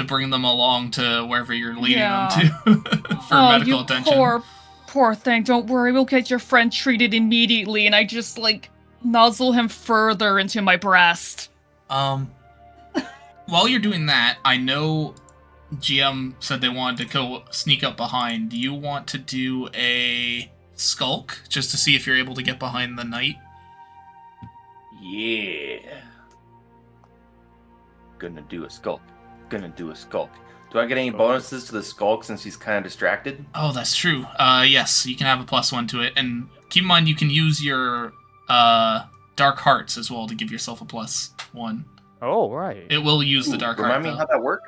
bring them along to wherever you're leading them to for medical you attention. poor thing. Don't worry, we'll get your friend treated immediately. And I just like nuzzle him further into my breast. While you're doing that, I know GM said they wanted to go sneak up behind. Do you want to do a skulk just to see if you're able to get behind the knight? Yeah. Gonna do a skulk. Do I get any bonuses to the skulk since he's kind of distracted? Oh, that's true. Yes, you can have a +1 to it, and keep in mind you can use your dark hearts as well to give yourself a +1. Oh, right. It will use the dark heart. Remind me though. how that works?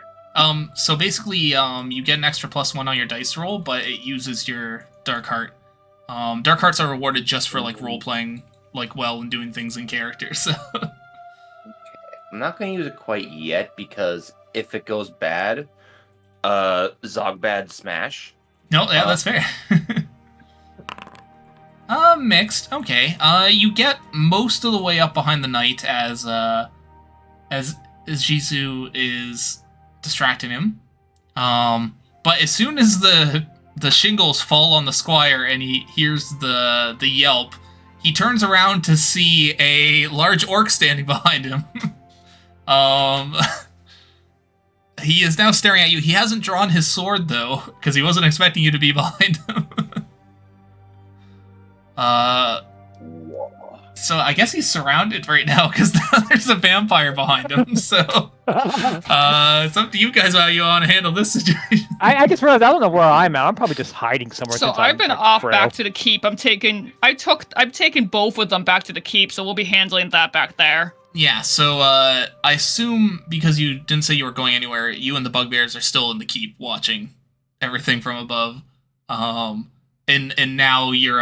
So basically, you get an extra +1 on your dice roll, but it uses your dark heart. Dark hearts are rewarded just for like role playing like well and doing things in character. So I'm not gonna use it quite yet because if it goes bad, Zogbad smash. no, yeah, that's fair. Mixed. Okay. You get most of the way up behind the knight as Jisoo is distracting him. But as soon as the shingles fall on the squire and he hears the yelp, he turns around to see a large orc standing behind him. He is now staring at you. He hasn't drawn his sword though, because he wasn't expecting you to be behind him. So I guess he's surrounded right now because there's a vampire behind him. So it's up to you guys how you want to handle this situation. I just realized I don't know where I'm at. I'm probably just hiding somewhere. So since I've I'm, been like, off frail. back to the keep. I'm taking both of them back to the keep, so we'll be handling that back there. Yeah, so I assume because you didn't say you were going anywhere, you and the bugbears are still in the keep watching everything from above. And now your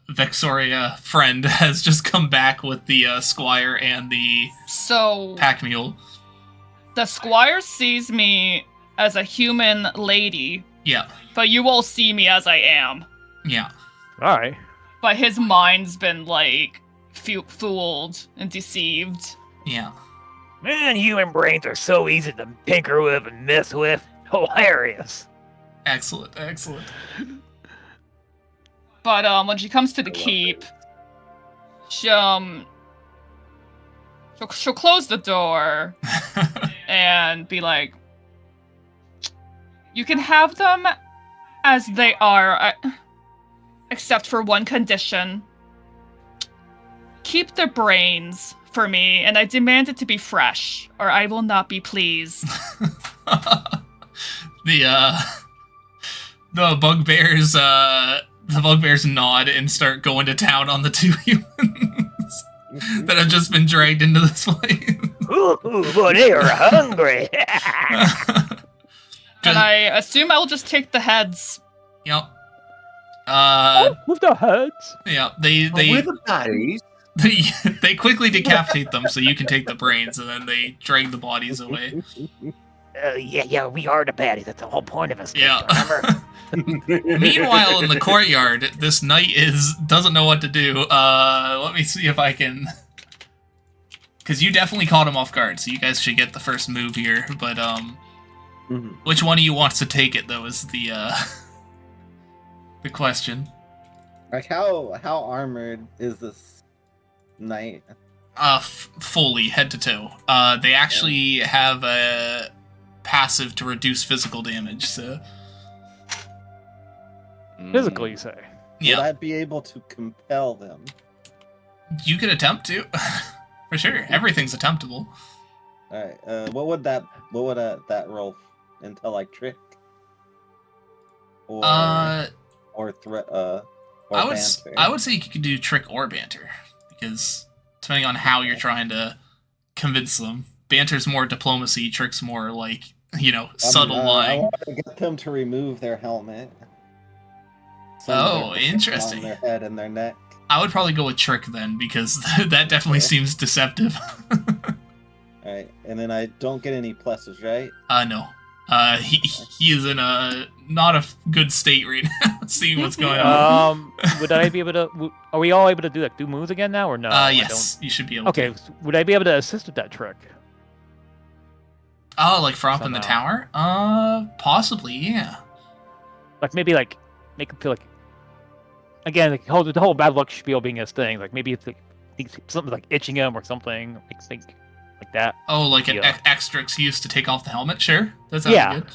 Vexoria friend has just come back with the squire and the So pack mule. the squire sees me as a human lady, Yeah, but you all see me as I am. yeah. All right. But his mind's been like fooled and deceived. Yeah. Man, human brains are so easy to tinker with and mess with. Hilarious. Excellent, excellent. But when she comes to the I love keep, she'll close the door and be like, "You can have them as they are, except for one condition. Keep the brains for me, and I demand it to be fresh, or I will not be pleased." The bugbears nod and start going to town on the two humans that have just been dragged into this place. Ooh, but they are hungry. And I assume I'll just take the heads. Yep. With the heads. Yeah, With the bodies. they quickly decapitate them so you can take the brains, and then they drag the bodies away. Yeah, we are the baddies. That's the whole point of us. Yeah. Remember? Meanwhile, in the courtyard, this knight doesn't know what to do. Let me see if I can, because you definitely caught him off guard, so you guys should get the first move here. But which one of you wants to take it though is the question. Like how armored is this knight? Fully head to toe. They actually have a passive to reduce physical damage. So Physical, you say? Would yeah, I be able to compel them? you could attempt to, for sure. Everything's attemptable. All right. What would that roll until like trick? Or threat? Or banter? I would say you could do trick or banter, because depending on how you're trying to convince them, banter's more diplomacy, trick's more like subtle I lying. want to get them to remove their helmet. Oh, Something interesting. On their head and their neck. I would probably go with trick then, because that definitely seems deceptive. All right, and then I don't get any pluses, right? No. He is in a not a good state right now, seeing what's going on. Would I be able to? Are we all able to do moves again now, or no? Yes, you should be able Okay, to. would I be able to assist with that trick? Oh, like for up in the Somehow. tower? Possibly, yeah. Like maybe like make him feel like. Again, like the whole bad luck spiel being his thing. Like maybe it's like something like itching him or something. Like that. Oh, like an Yeah. extra excuse to take off the helmet? Sure, that sounds Yeah. good.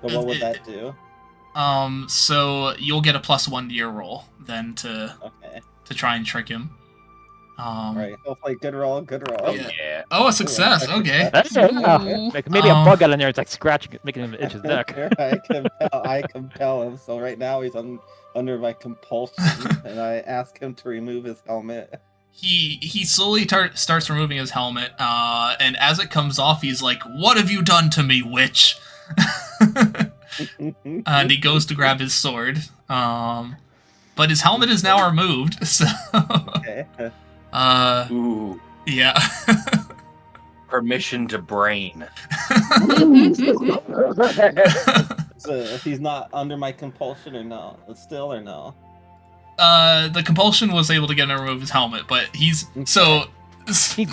So what would that do? So you'll get a +1 to your roll then to Okay. try and trick him. All right. Hopefully, good roll. Good roll. Yeah. Yeah. Oh, a success. Okay. That's Ooh. like maybe a bug got in there. It's like scratching, making him itch his neck. I compel him. So right now he's under my compulsion, and I ask him to remove his helmet. He slowly starts removing his helmet, and as it comes off, he's like, "What have you done to me, witch?" And he goes to grab his sword. But his helmet is now removed, so Okay. Ooh. yeah. Permission to brain. So he's not under my compulsion or no? Still or no? The compulsion was able to get him to remove his helmet, but he's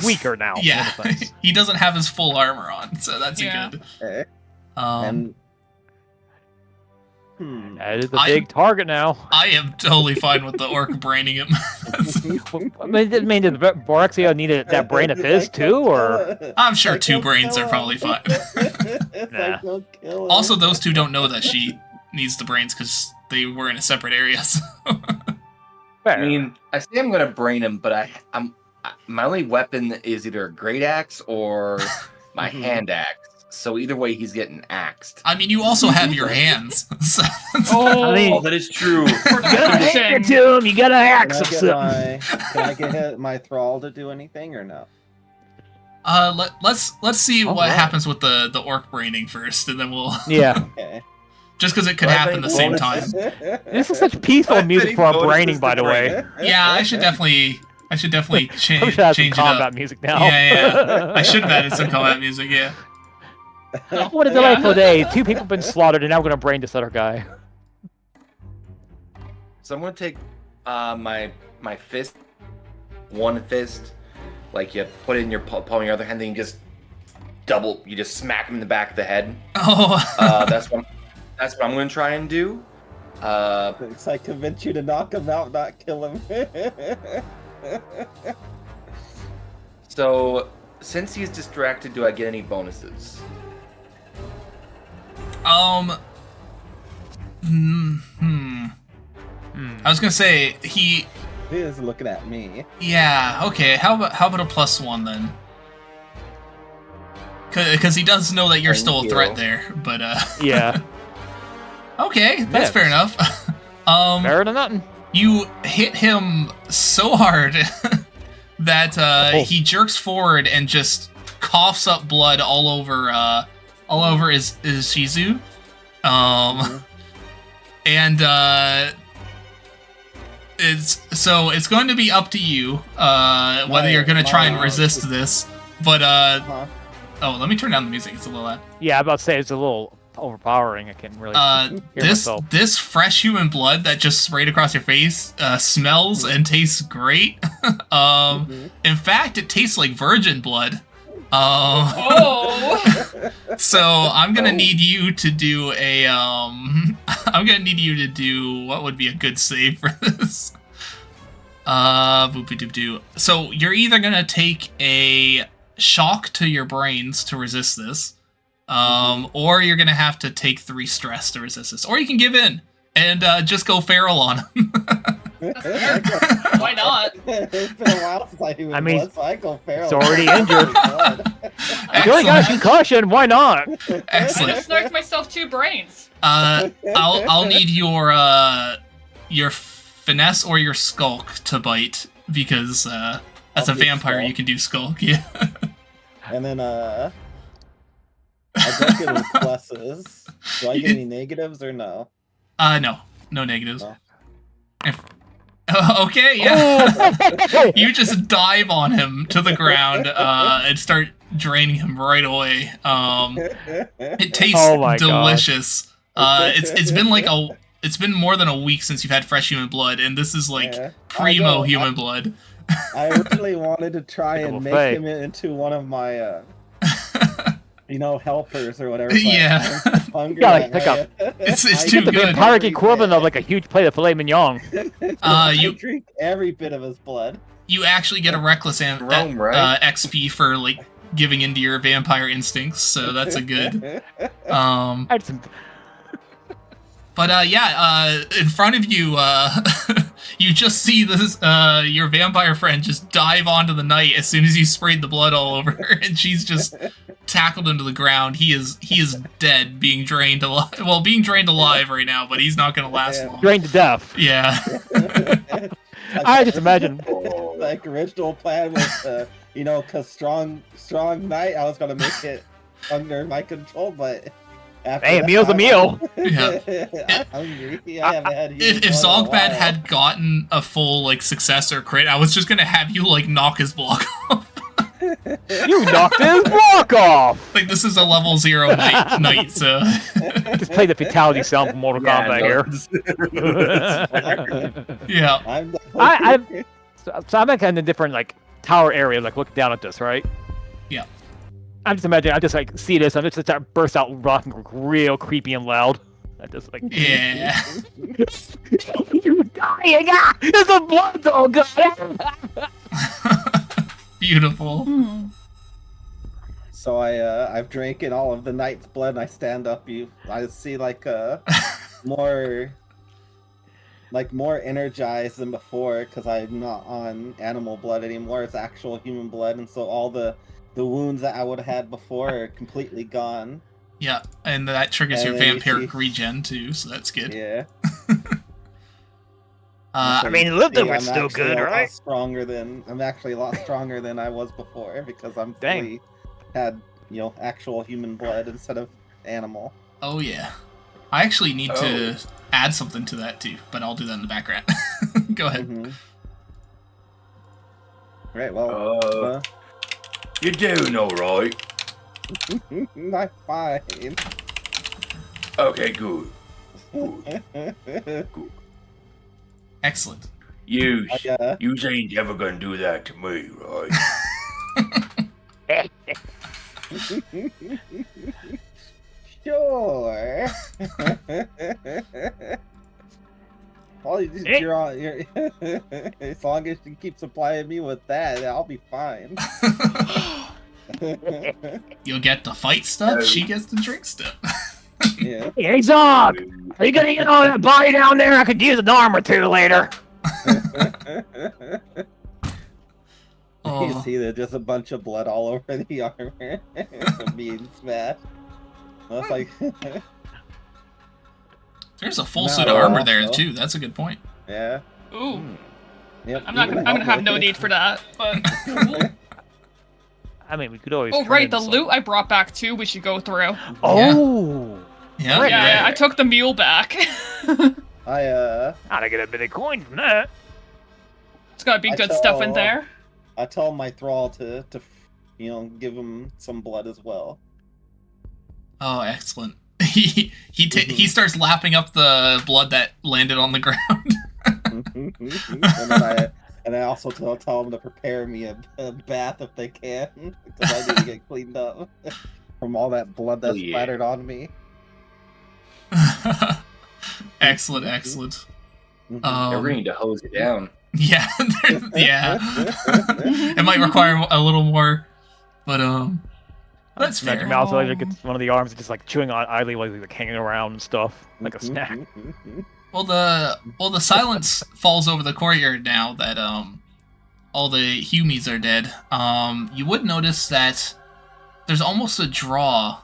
weaker now. Yeah, in a sense. he doesn't have his full armor on, so that's Yeah. a good. Okay. Um, That is a big target now. I am totally fine with the orc braining him. I mean, did Borexia needed that brain of his too, or I'm sure 2 brains are probably fine. Nah. Also, those 2 don't know that she needs the brains because they were in a separate area. So. Fair. I mean, I say I'm gonna brain him, but my only weapon is either a great axe or my hand axe. So either way, he's getting axed. I mean, you also have your hands. So Oh, I mean- Oh, that is true. You gotta hand it to him. You gotta axe him something. Can I get my thrall to do anything or no? let's see what Alright. happens with the orc braining first, and then we'll Yeah. Okay. just because it could Well, I happen at the think same time. This is such peaceful I music think for our bonuses braining, by to the way. Yeah, I should definitely We change should have some it combat up. music now. Yeah. I should have added some combat music. Yeah. What a delightful day. 2 people have been slaughtered, and now we're gonna brain this other guy. So I'm gonna take my fist, one fist, like you put it in your palm of your other hand, then you just smack him in the back of the head. Oh. That's what I'm gonna try and do. It's like convince you to knock him out, not kill him. So since he's distracted, do I get any bonuses? I was gonna say he. He is looking at me. Yeah. Okay. How about a +1 then? Because he does know that you're Thank still a you. threat there. But Yeah. okay, that's Yes. fair enough. Better than nothing. You hit him so hard that Oh. he jerks forward and just coughs up blood all over his Shizu. And it's going to be up to you whether you're going to try and resist this. But Huh? oh, let me turn down the music. It's a little loud. Yeah, I'm about to say it's a little overpowering. I can't really hear This myself. this fresh human blood that just sprayed across your face smells and tastes great. In fact, it tastes like virgin blood. oh. So I'm gonna need you to do a I'm gonna need you to do what would be a good save for this. Boop-a-doop-doo. So you're either gonna take a shock to your brains to resist this, or you're gonna have to take 3 stress to resist this, or you can give in and just go feral on him. Why not? It's been a while since I even I mean, was, so I go feral. it's already injured. Excellent. You only got a concussion. Why not? I Excellent. just knocked myself 2 brains. I'll need your finesse or your skulk to bite because as I'll a do vampire skulk. you can do skulk. Yeah. And then I don't get any pluses. Do I get any negatives or no? No negatives. No. Okay, yeah. Oh. You just dive on him to the ground and start draining him right away. It tastes Oh my God. delicious. It's been more than a week since you've had fresh human blood, and this is like Yeah. primo I human blood. I really wanted to try and Pickle make Fay. him into one of my, helpers or whatever. but Yeah. I'm so hungry. Yeah, like, pick up. It's I too Get the good. vampiric equivalent of like a huge plate of filet mignon. I you- drink every bit of his blood. You actually get a reckless Rome, right? XP for like giving into your vampire instincts, so that's a good. I had some. But in front of you, you just see this your vampire friend just dive onto the knight as soon as you sprayed the blood all over her, and she's just tackled into the ground. He is dead, being drained alive. Well, being drained alive right now, but he's not gonna last Yeah. long. Drained to death. Yeah. I just imagine. Like original plan was, cause strong knight, I was gonna make it under my control, but after Hey, a that, meal's a meal. Yeah. I'm hungry. I haven't had human If blood in a Zogbad while. had gotten a full like success or crit, I was just gonna have you like knock his block off. You knocked his block off. Like this is a level 0 knight, so Just play the fatality sound from Mortal Kombat here. yeah. I'm So I'm like in a different like tower area, like looking down at this, right? Yeah. I'm just imagining. I just like see this. I'm just start burst out laughing real creepy and loud. I just like Yeah. you dying! Ah! There's a blood! Oh god! Beautiful. Hmm. So I've drinking all of the knight's blood and I stand up. I see like more energized than before because I'm not on animal blood anymore. It's actual human blood, and so all the the wounds that I would have had before are completely gone. Yeah, and that triggers your And then you vampiric see- regen too, so that's good. Yeah. Uh, So I mean, you lifting see was I'm still actually good, a right? lot stronger than I'm actually a lot stronger than I was before because I'm Dang. fully had actual human blood instead of animal. oh yeah. I actually need to Oh. add something to that too, but I'll do that in the background. Go ahead. Mhm. Right. Well, Uh, you're doing alright. I'm fine. Okay, good. Excellent. You, Yeah. you ain't ever gonna do that to me, right? Sure. All you're as long as you keep supplying me with that, I'll be fine. You'll get the fight stuff, she gets the drink stuff. Yeah. Hey, Zog! Are you gonna get all that body down there? I could use an arm or two later. You Oh, see, there's just a bunch of blood all over the armor being smashed. I was like, there's a full No, suit of armor there also- too. That's a good point. yeah. Ooh, Yep. I'm gonna have no need for that. But cool. I mean, we could always. Oh turn right, into the some- loot I brought back too. We should go through. Oh! Yeah, Right. Yeah, I took the mule back. I Gotta get a bit of coin from that. It's gotta be I good stuff in saw- there. I told my thrall to give him some blood as well. Oh, excellent. He starts lapping up the blood that landed on the ground. and I also tell them to prepare me a bath if they can, because I need to get cleaned up from all that blood that's Oh, yeah. splattered on me. Excellent, excellent. Mhm. Yeah, we're gonna need to hose it down. Yeah, yeah. It might require a little more, but that's Imagine fair. Mouse like gets one of the arms and just like chewing on idly while he's like hanging around and stuff, like a snack. Well, the silence falls over the courtyard now that all the Humies are dead. You would notice that there's almost a draw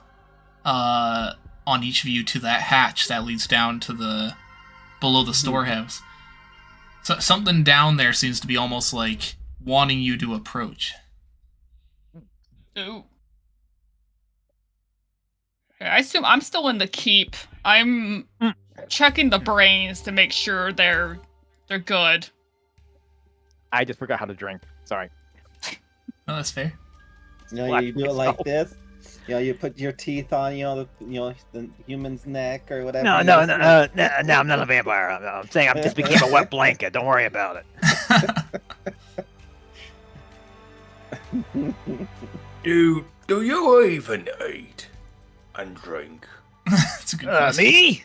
on each of you to that hatch that leads down to the below the storehouse. So something down there seems to be almost like wanting you to approach. Ooh. Okay, I assume I'm still in the keep. I'm checking the brains to make sure they're good. I just forgot how to drink. Sorry. Oh, that's fair. You do it like So- this. You put your teeth on, the human's neck or whatever. No, you no, use no, to- no, I'm not a vampire. I'm saying I just became a wet blanket. Don't worry about it. Do you even eat and drink? That's a good question. Me?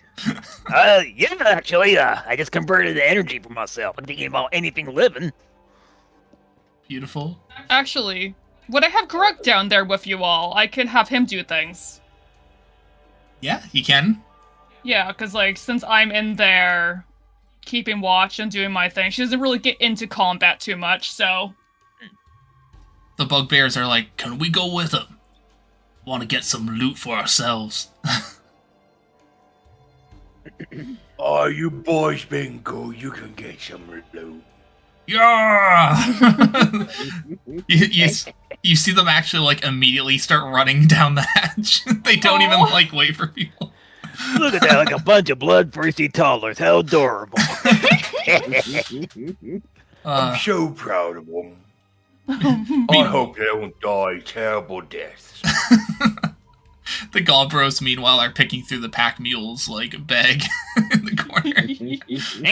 Yeah, actually, I just converted the energy for myself. I'm thinking about anything living. Beautiful. Actually, would I have Grug down there with you all? I can have him do things. Yeah, you can. Yeah, because, like, since I'm in there keeping watch and doing my thing, she doesn't really get into combat too much, so... The bugbears are like, can we go with them? Want to get some loot for ourselves. Oh, you boys been good. You can get some loot. Yeah! you see them actually, like, immediately start running down the hatch. They don't even, Aw. like, wait for people. Look at that, like a bunch of bloodthirsty toddlers. How adorable. Uh, I'm so proud of them. I hope they don't die terrible deaths. the Gobros, meanwhile, are picking through the pack mules like a bag in the corner. Is the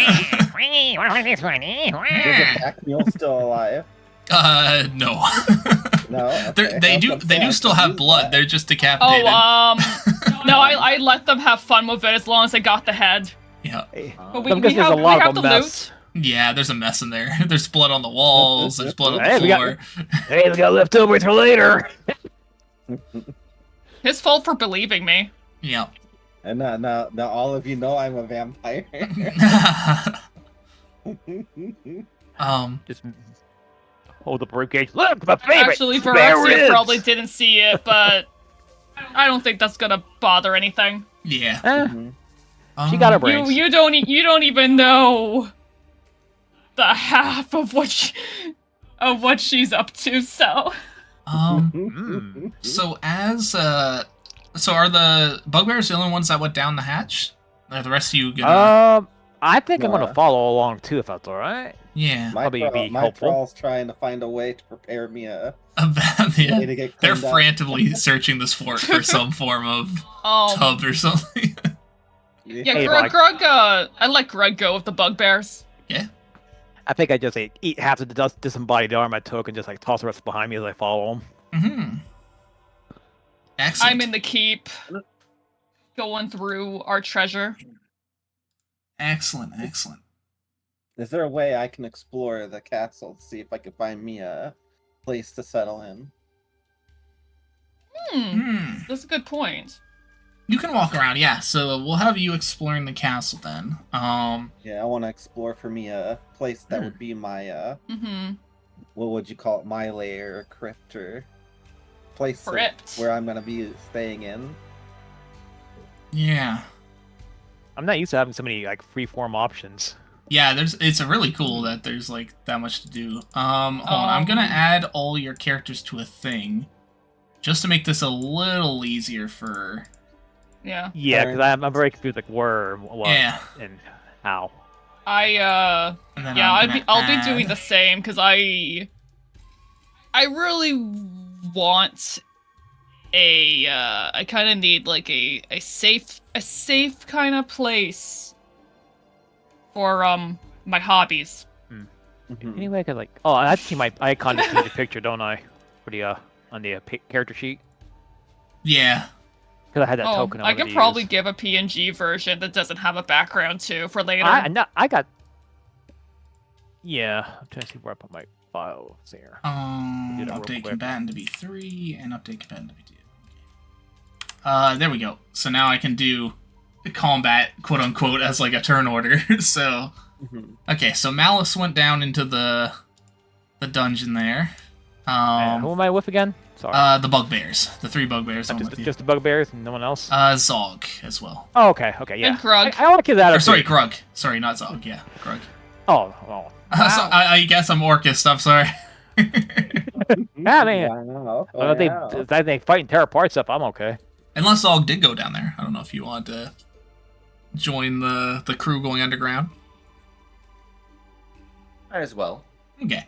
pack mule still alive? No. No. Okay. They I do. was gonna They say, I do still could have use blood. that. They're just decapitated. No, I let them have fun with it as long as they got the head. Yeah. But I guess there's a lot of the a mess. loot. Yeah. There's a mess in there. There's blood on the walls. There's blood on Hey, the we got- floor. Hey, we got leftovers for later. His fault for believing me. Yeah. And now all of you know I'm a vampire. Just Hold up ribcage. Look, my favorite. Actually, spare Varexia ribs! probably didn't see it, but I don't think that's gonna bother anything. Yeah. Eh, Mhm. she got her Um, brains. You don't even know the half of what she's up to. So Mm. So so are the bugbears the only ones that went down the hatch? Are the rest of you gonna? I think I'm Nah. gonna follow along too, if that's all right. Yeah. Probably be my helpful. thrall's trying to find a way to prepare me a Yeah. way to get They're cleaned up. frantically searching this fort for some form of um, tub or something. yeah, Hey, Grug, Mike. I let Grug go with the bugbears. I think I just eat half the disembodied arm I took and just toss the rest behind me as I follow him. Mm-hmm. Excellent. I'm in the keep, going through our treasure. Excellent. Excellent. Is there a way I can explore the castle to see if I can find me a place to settle in? Hmm. That's a good point. You can walk around, yeah. So we'll have you exploring the castle then. Yeah, I want to explore for me a place that would be my Mm-hmm. what would you call it? My lair, crypt, or place of Crypt. where I'm gonna be staying in. Yeah. I'm not used to having so many freeform options. Yeah, it's really cool that there's that much to do. Hold on, I'm gonna add all your characters to a thing. Just to make this a little easier for Yeah. Yeah, because I'm very confused where, what, Yeah. and how. And then Yeah, I'm gonna I'll be add- doing the same because I really want I kind of need a safe kind of place for my hobbies. Mhm. Anyway, I could oh, I see my icon to see the picture, don't I? For the on the character sheet, Yeah. because I had that Oh, token. I wanted can to probably use. give a PNG version that doesn't have a background too for later. I got. Yeah, I'm trying to see where I put my files there. Do that real Update quick. combatant to be 3 and update combatant to be 2. There we go. So now I can do combat, quote unquote, as a turn order. So Mhm. okay, so Malice went down into the dungeon there. Who am I with again? Sorry. The bugbears, the 3 bugbears. I'm with you. Just the bugbears and no one else. Zog as well. Oh, okay, yeah. And Grug. I want to give that. Or sorry, Grug. Sorry, not Zog. Yeah, Grug. Oh. So I guess I'm Orcust. I'm sorry. Yeah, man. Wow. Well, Wow. they fight and tear apart stuff. I'm okay. Unless Zog did go down there. I don't know if you want to join the crew going underground. Might as well. Okay.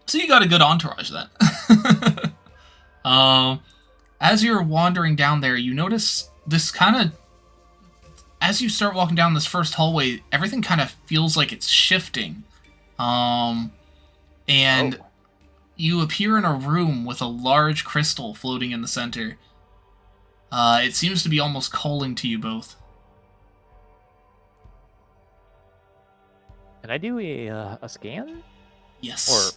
So you got a good entourage then. As you're wandering down there, you notice this as you start walking down this first hallway, everything kind of feels like it's shifting. And Oh. you appear in a room with a large crystal floating in the center. It seems to be almost calling to you both. Can I do a scan? Yes. Or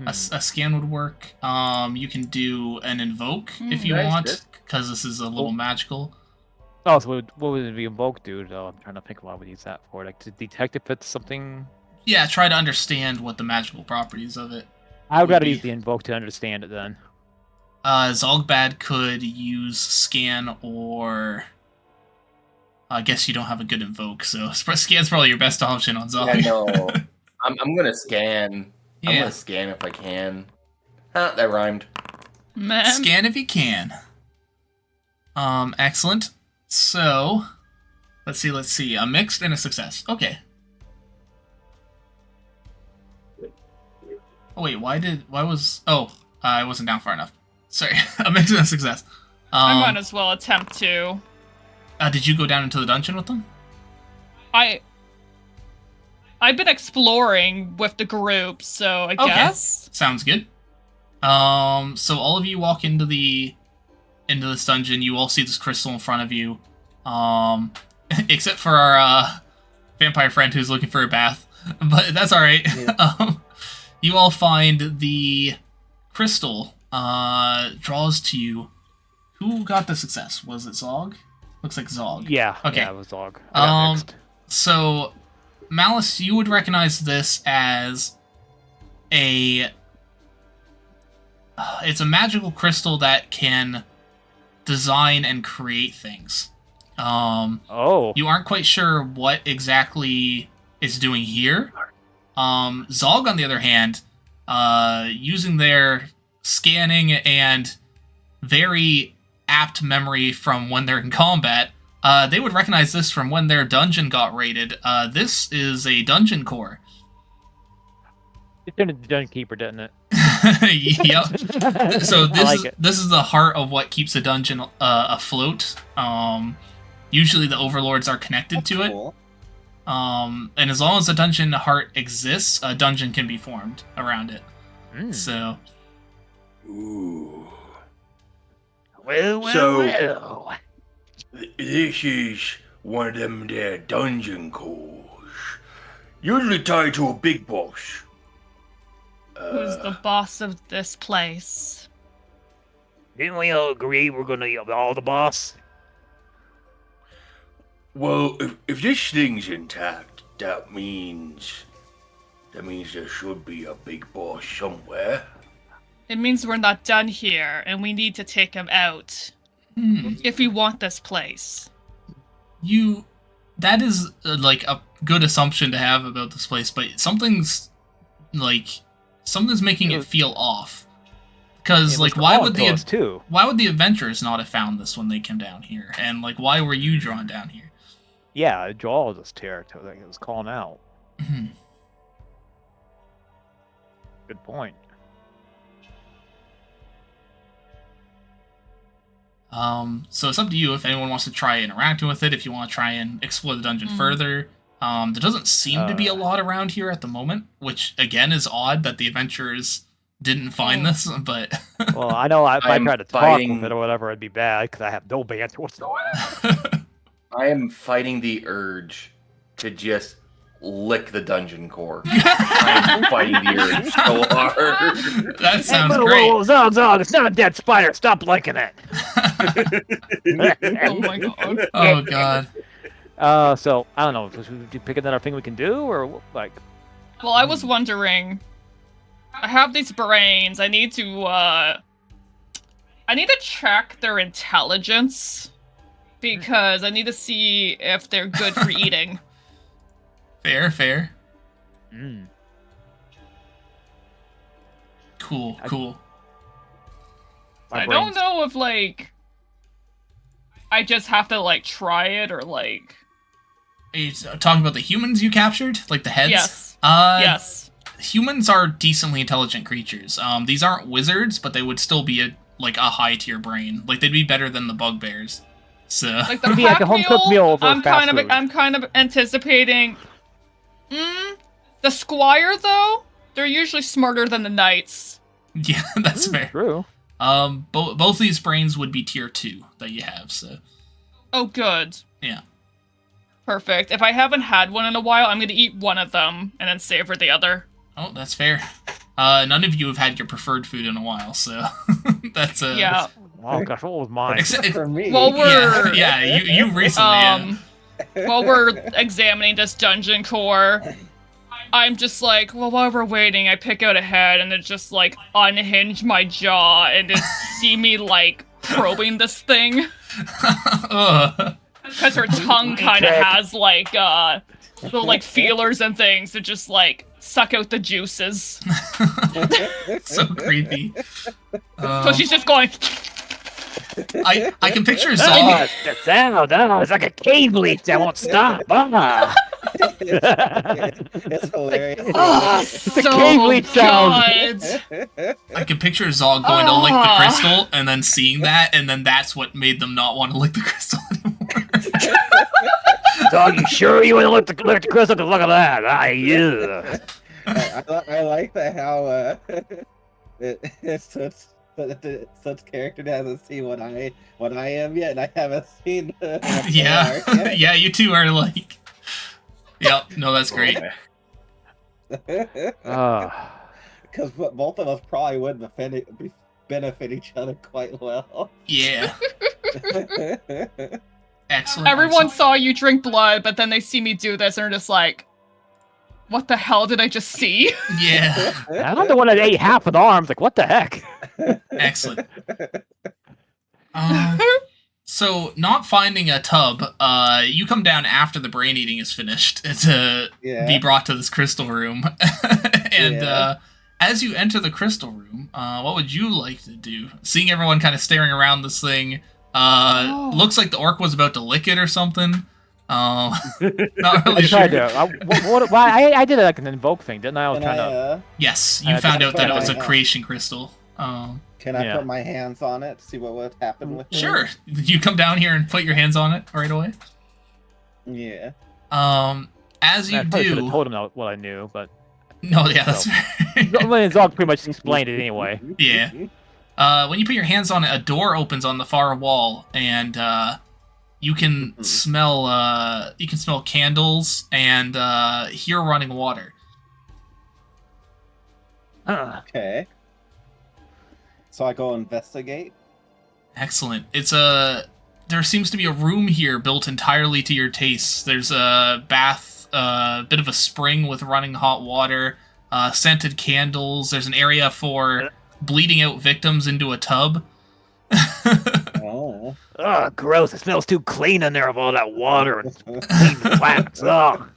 A scan would work. You can do an invoke if you Nice, want, good. because this is a little magical. Oh, so what would it be invoked, dude? Oh, I'm trying to think what I would use that for. To detect if it's something. Yeah, try to understand what the magical properties of it. I would Would rather be- use the invoke to understand it then. Zogbad could use scan, or I guess you don't have a good invoke, so scan's probably your best option on Zog. Yeah, no. I'm gonna scan. I'm Yeah. gonna scan if I can. That rhymed. Man. Scan if you can. Excellent. So, let's see. A mixed and a success. Okay. Oh wait, I wasn't down far enough. Sorry, a mixed and a success. I might as well attempt to. Did you go down into the dungeon with them? I've been exploring with the group, so I Okay. guess. Sounds good. So all of you walk into this dungeon. You all see this crystal in front of you. Except for our vampire friend who's looking for a bath, but that's all right. Yeah. You all find the crystal. Draws to you. Who got the success? Was it Zog? Looks like Zog. Yeah. Okay. Yeah, it was Zog. I got mixed. So, Malice, you would recognize this as a it's a magical crystal that can design and create things. Oh. You aren't quite sure what exactly it's doing here. Zog, on the other hand, using their scanning and very apt memory from when they're in combat, they would recognize this from when their dungeon got raided. This is a dungeon core. It turned into Dungeon Keeper, didn't it? Yep. So I this is the heart of what keeps a dungeon afloat. Usually the overlords are connected to it. Cool. And as long as a dungeon heart exists, a dungeon can be formed around it. So Ooh. Well, So- This is one of them there dungeon cores. Usually tied to a big boss. Who's the boss of this place? Didn't we all agree we're gonna be all the boss? Well, if this thing's intact, that means there should be a big boss somewhere. It means we're not done here, and we need to take him out if we want this place. that is like a good assumption to have about this place, but something's making it feel off. Because why would the adventurers not have found this when they came down here? And why were you drawn down here? Yeah, Joel this territory. Like it was calling out. Good point. So it's up to you if anyone wants to try interacting with it, if you want to try and explore the dungeon further. There doesn't seem to be a lot around here at the moment, which again is odd that the adventurers didn't find this, but... Well, I know if I I'm tried to talk fighting- with it or whatever, it'd be bad because I have no banter whatsoever. I am fighting the urge to just lick the dungeon core. I am fighting the urge so hard. That sounds Whoa, great. whoa, Zog, it's not a dead spider. Stop licking it. Oh my god. Oh god. So I don't know. Should we pick another thing we can do, or like? Well, I was wondering. I have these brains. I need to check their intelligence because I need to see if they're good for eating. Fair. Mm. Cool. My I don't brain's- know if I just have to try it or Are you talking about the humans you captured? Like the heads? Yes. Yes. Humans are decently intelligent creatures. These aren't wizards, but they would still be a high tier brain. They'd be better than the bugbears. So Like the It'd be like a pack home-cooked meal over I'm fast kind of food. I'm kind of anticipating. The squire though, they're usually smarter than the knights. yeah, that's fair. True. Both these brains would be tier 2 that you have, so Oh, good. yeah. Perfect. If I haven't had one in a while, I'm gonna eat one of them and then savor the other. Oh, that's fair. None of you have had your preferred food in a while, so that's Yeah. Oh gosh, what was mine? Except, For me. Well, we're you recently. Yeah. While we're examining this dungeon core, I'm just like, well, while we're waiting, I pick out a head and then just unhinge my jaw and just see me probing this thing Ugh. because her tongue kind of has little feelers and things to just suck out the juices. So creepy. So she's just going. I can picture Zog. Oh, the sound! Oh, it's like a cave leech that won't stop. Ah. It's hilarious. Oh, a cave leech sound. good. I can picture Zog going to lick the crystal and then seeing that, and then that's what made them not want to lick the crystal anymore. Dog, you sure you want to lick the crystal? 'Cause look at that. Ah, yeah. I like that how it's such character hasn't seen what I am yet, and I haven't seen. What they Yeah, are yet. yeah, you two are Yep, no, that's great. Because both of us probably would benefit each other quite well. Yeah, excellent. Everyone saw you drink blood, but then they see me do this and are just like, what the hell did I just see? Yeah. I'm the one that ate half an arm. Like, what the heck? Excellent. So, not finding a tub, you come down after the brain eating is finished to be brought to this crystal room. And as you enter the crystal room, what would you like to do? Seeing everyone kind of staring around this thing, looks like the orc was about to lick it or something. Not really I sure. tried to. I did like an invoke thing, didn't I? I was trying to. Yes, you found out that it was a creation crystal. Can I put my hands on it to see what would happen with it? Sure. You come down here and put your hands on it right away. Yeah. As you I probably should do, have told him what I knew, but no, yeah, that's fair. Zog pretty much explained it anyway. Yeah. When you put your hands on it, a door opens on the far wall, and you can smell candles and hear running water. Okay. So I go investigate. Excellent. There seems to be a room here built entirely to your tastes. There's a bath, bit of a spring with running hot water, scented candles. There's an area for bleeding out victims into a tub. Oh. Ugh, gross. It smells too clean in there of all that water and clean wax. Ugh.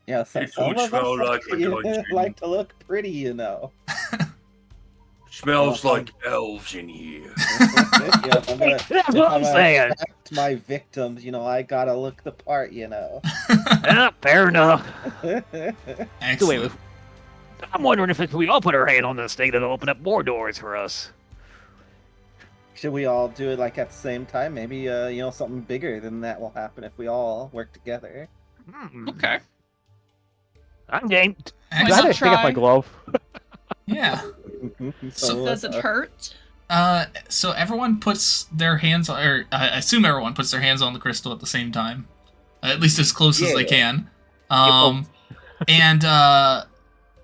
Yeah, some It of don't us smell like a dungeon. like to look pretty, you know. Smells like elves in here. Yeah, That's what I'm saying. attract my victims, you know, I gotta look the part, you know. Yeah, fair enough. Excellent. Wait, I'm wondering if we all put our hand on this thing, that'll open up more doors for us. Should we all do it like at the same time? Maybe you know, something bigger than that will happen if we all work together. Okay. I'm game. Why Glad not I pick up my try? glove. Yeah. So, Does it hurt? So everyone puts their hands on, or I assume everyone puts their hands on the crystal at the same time, at least as close as they can. And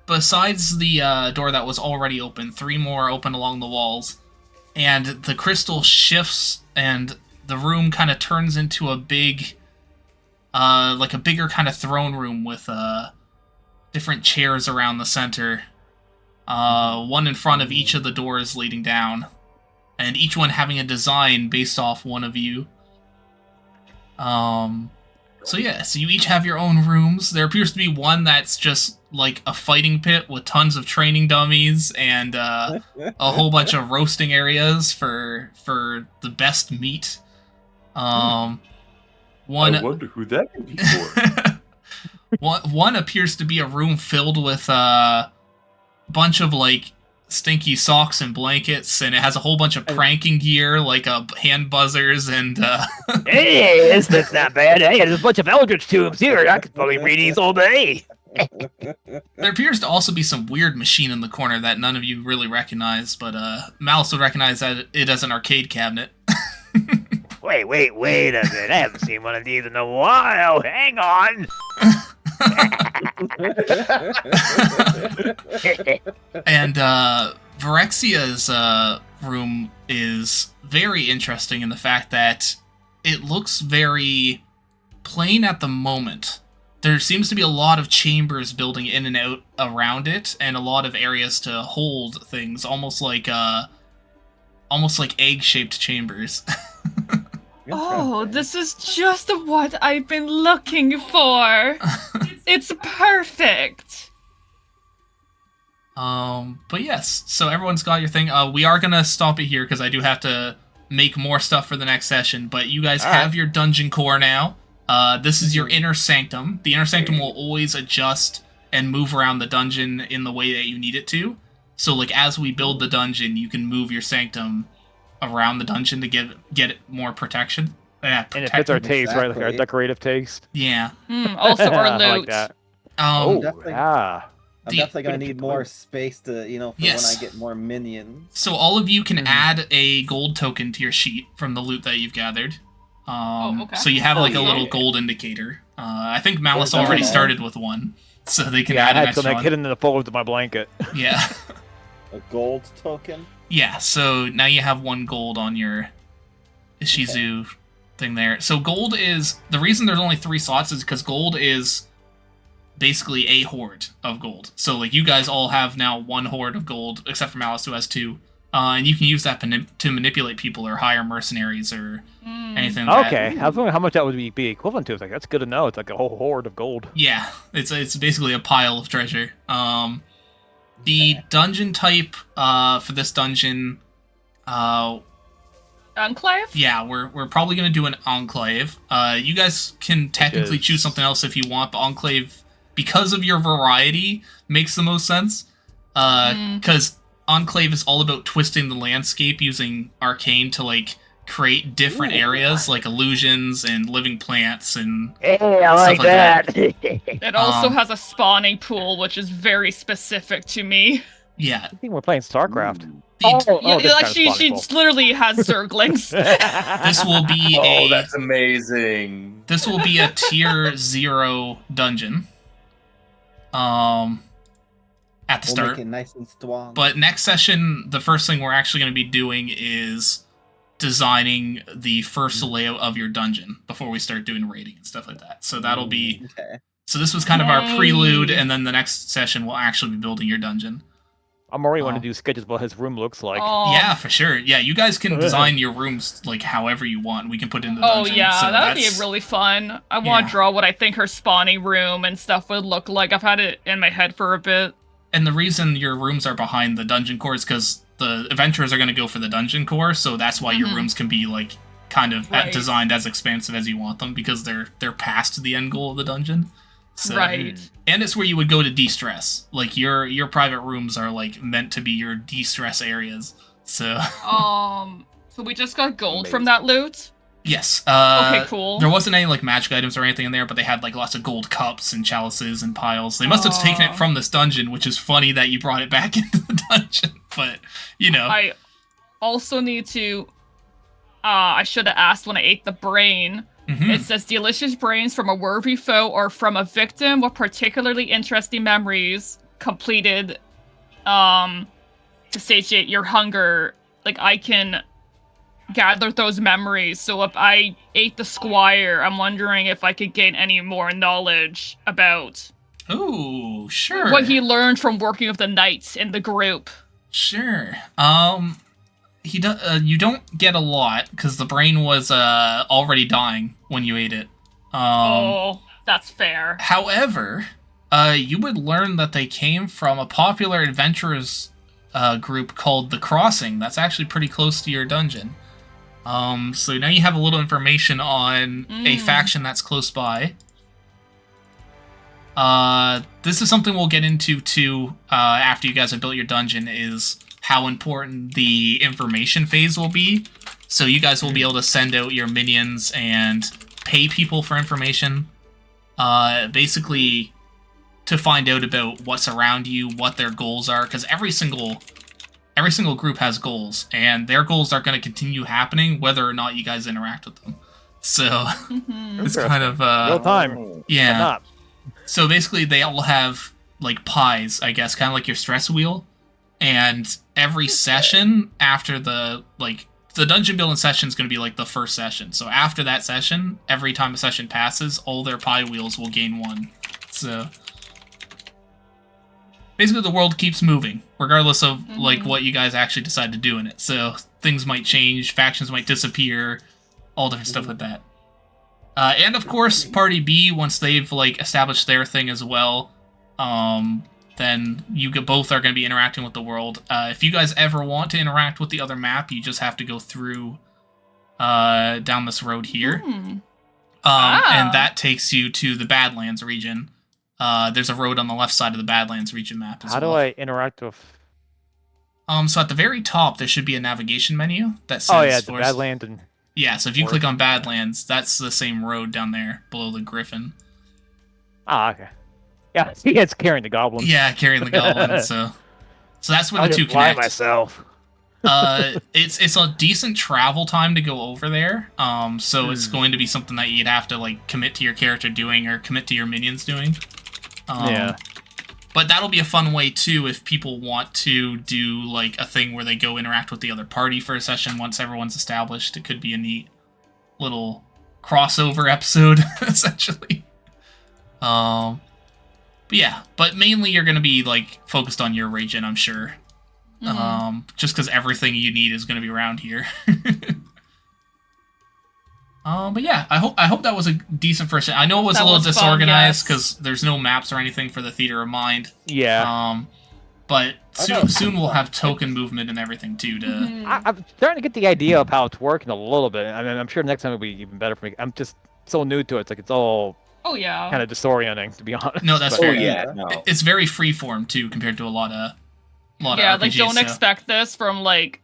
besides the door that was already open, 3 more open along the walls, and the crystal shifts, and the room kind of turns into a big, like a bigger kind of throne room with different chairs around the center. One in front of each of the doors leading down, and each one having a design based off one of you. So you each have your own rooms. There appears to be one that's just like a fighting pit with tons of training dummies and a whole bunch of roasting areas for the best meat. I wonder who that could be for. One appears to be a room filled with bunch of like stinky socks and blankets, and it has a whole bunch of pranking gear like hand buzzers and Hey, that's not bad. Hey, there's a bunch of eldritch tombs here. I could probably read these all day. there appears to also be some weird machine in the corner that none of you really recognize, but Malice would recognize that it as an arcade cabinet. Wait a minute. I haven't seen one of these in a while. Hang on. And Virexia's room is very interesting in the fact that it looks very plain at the moment. There seems to be a lot of chambers building in and out around it, and a lot of areas to hold things, almost like egg-shaped chambers. Oh, this is just what I've been looking for. It's perfect. But yes, so everyone's got your thing. We are gonna stop it here because I do have to make more stuff for the next session. But you guys have your dungeon core now. This is your inner sanctum. The inner sanctum will always adjust and move around the dungeon in the way that you need it to. So, like, as we build the dungeon, you can move your sanctum around the dungeon to get it more protection. And it fits our taste, right? Like our decorative taste. Yeah. Also, our I like loot. that. definitely- Yeah. I'm definitely gonna need more space to, you know, for Yes. when I get more minions. So all of you can add a gold token to your sheet from the loot that you've gathered. Okay. So you have like a yeah. little gold indicator. I think Malice Yeah, already okay. started with one, so they can Yeah, I add an had extra some like one. hidden in the folds of my blanket. Yeah. A gold token. Yeah, so now you have 1 gold on your Ishizu thing there. So gold is... The reason there's only 3 slots is because gold is basically a horde of gold. So like you guys all have now 1 horde of gold, except for Malice who has 2. And you can use that to manipulate people or hire mercenaries or anything like that. Okay, I was wondering how much that would be equivalent to. It's like, that's good to know. It's like a whole horde of gold. Yeah, it's basically a pile of treasure. The dungeon type for this dungeon, Enclave? yeah, we're probably gonna do an enclave. You guys can technically is- choose something else if you want, but enclave, because of your variety, makes the most sense. Because enclave is all about twisting the landscape using arcane to like create different areas like illusions and living plants and Hey, I like that. It also Um, has a spawning pool, which is very specific to me. yeah. I think we're playing StarCraft. the- Yeah, this like kind she of spawning literally has zerglings. this will be Oh, a that's amazing. this will be a tier 0 dungeon. At the We'll start. make it nice and strong. But next session, the first thing we're actually going to be doing is designing the first layout of your dungeon before we start doing raiding and stuff like that. So that'll be Okay. so this was kind of our Yay. prelude, and then the next session we'll actually be building your dungeon. I'm already want Oh. to do sketches of what his room looks like. Yeah, for sure. Yeah, you guys can design your rooms like however you want. We can put in the Oh dungeon. yeah, so that would be that's- really fun. I want Yeah. to draw what I think her spawning room and stuff would look like. I've had it in my head for a bit. And the reason your rooms are behind the dungeon core is because the adventurers are going to go for the dungeon core, so that's why your Mhm. rooms can be like kind of Right. designed as expansive as you want them because they're past the end goal of the dungeon. So, Right. And it's where you would go to de-stress. Like your private rooms are like meant to be your de-stress areas. So So we just got gold from that loot. yes. Okay, cool. There wasn't any like magic items or anything in there, but they had like lots of gold cups and chalices and piles. They must have taken it Aw. from this dungeon, which is funny that you brought it back into the dungeon. But you know, I also need to. I should have asked when I ate the brain. mhm. It says delicious brains from a worthy foe or from a victim with particularly interesting memories completed to satiate your hunger. Like I can gather those memories. So if I ate the squire, I'm wondering if I could gain any more knowledge about Ooh, sure. what he learned from working with the knights in the group. Sure. He you don't get a lot because the brain was already dying when you ate it. Oh, that's fair. However, you would learn that they came from a popular adventurers group called the Crossing. That's actually pretty close to your dungeon. So now you have a little information on a faction that's close by. This is something we'll get into too after you guys have built your dungeon, is how important the information phase will be. So you guys will be able to send out your minions and pay people for information. Basically to find out about what's around you, what their goals are, because every single group has goals, and their goals are going to continue happening whether or not you guys interact with them. So Mhm. it's kind of Real time. yeah. Not. So basically, they all have like pies, I guess, kind of like your stress wheel. And every session after the dungeon building session is going to be like the first session. So after that session, every time a session passes, all their pie wheels will gain 1. So basically, the world keeps moving, regardless of like Mhm. what you guys actually decide to do in it. So things might change, factions might disappear, all different stuff like that. And of course, Party B, once they've like established their thing as well, then both are going to be interacting with the world. If you guys ever want to interact with the other map, you just have to go through down this road here, Hmm. Ah. and that takes you to the Badlands region. There's a road on the left side of the Badlands region map as How well. do I interact with? So at the very top, there should be a navigation menu that says. Oh yeah, the Forest- Badlands and. Yeah, so if you Forest. click on Badlands, that's the same road down there below the Griffin. Ah, okay. Yeah, see, it's carrying the goblin. Yeah, carrying the goblin. So that's where I the two just lie connect. myself. It's a decent travel time to go over there. So it's going to be something that you'd have to like commit to your character doing or commit to your minions doing. Yeah. But that'll be a fun way too if people want to do like a thing where they go interact with the other party for a session once everyone's established. It could be a neat little crossover episode essentially. But yeah, but mainly you're gonna be like focused on your region, I'm sure. Just because everything you need is gonna be around here. But yeah, I hope that was a decent first. I know it was That a little was fun, disorganized yes. because there's no maps or anything for the Theater of Mind. Yeah. But I soon know. soon we'll have token movement and everything too. To Mhm. I'm starting to get the idea of how it's working a little bit. I mean, I'm sure next time it'll be even better for me. I'm just so new to it. It's like it's all Oh yeah. kind of disorienting, to be honest. No, that's But- fair. Oh yeah, no. it's very freeform too compared to a lot of Yeah, RPGs. like don't so- expect this from like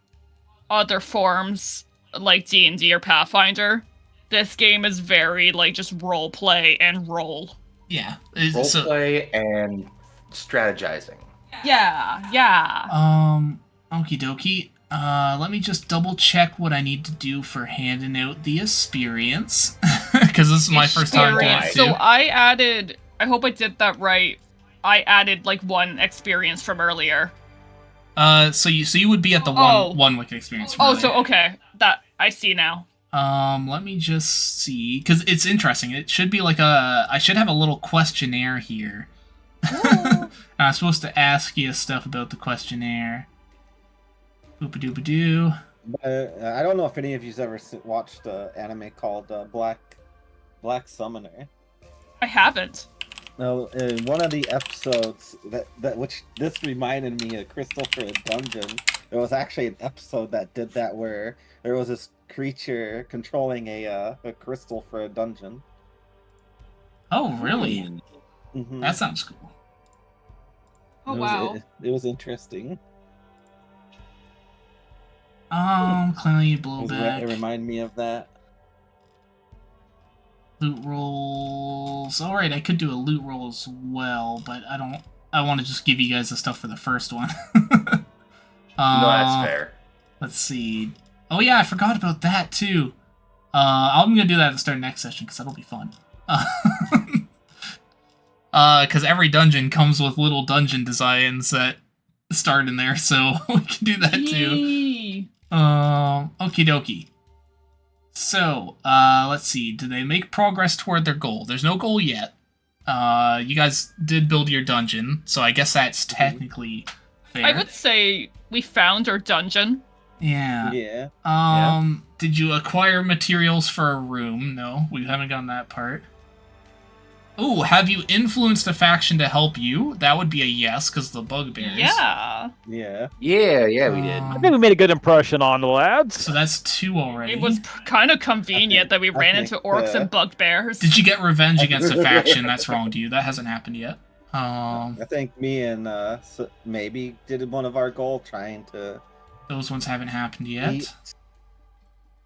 other forms like D&D or Pathfinder. This game is very like just role play and roll. Yeah. So, Roleplay and strategizing. Yeah. okie dokie. Let me just double check what I need to do for handing out the experience. Because this is my first time doing it Experience. too. So I added, I hope I did that right. I added like one experience from earlier. So you would be at the Oh. one wicked experience. From Oh, earlier. so okay. That I see now. Let me just see, because it's interesting. It should be like I should have a little questionnaire here. And I'm supposed to ask you stuff about the questionnaire. Boop-a-doop-a-doo. I don't know if any of you's ever watched an anime called Black Summoner. I haven't. No, in one of the episodes which this reminded me of Crystal for a Dungeon. There was actually an episode that did that where there was this creature controlling a crystal for a dungeon. Oh, really? Mhm. That sounds cool. Oh It was- wow. it was interesting. Clearly It blowback. reminded me of that. Loot rolls. Alright, I could do a loot roll as well, but I want to just give you guys the stuff for the first one. No, that's fair. Let's see. Oh yeah, I forgot about that too. I'm gonna do that at the start of next session because that'll be fun. Because every dungeon comes with little dungeon designs that start in there, so we can do that too. Yee. Okie dokie. So, let's see. Do they make progress toward their goal? There's no goal yet. You guys did build your dungeon, so I guess that's technically fair. I would say we found our dungeon. Yeah. Yeah. Did you acquire materials for a room? No, we haven't gotten that part. Ooh, have you influenced a faction to help you? That would be a yes, because the bugbears. Yeah. Yeah. Yeah, we did. I think we made a good impression on the lads. So that's 2 already. It was kind of convenient that we I ran think, into orcs and bugbears. Did you get revenge against a faction that's wronged you? That hasn't happened yet. I think me and maybe did one of our goal trying to Those ones haven't happened yet. eat.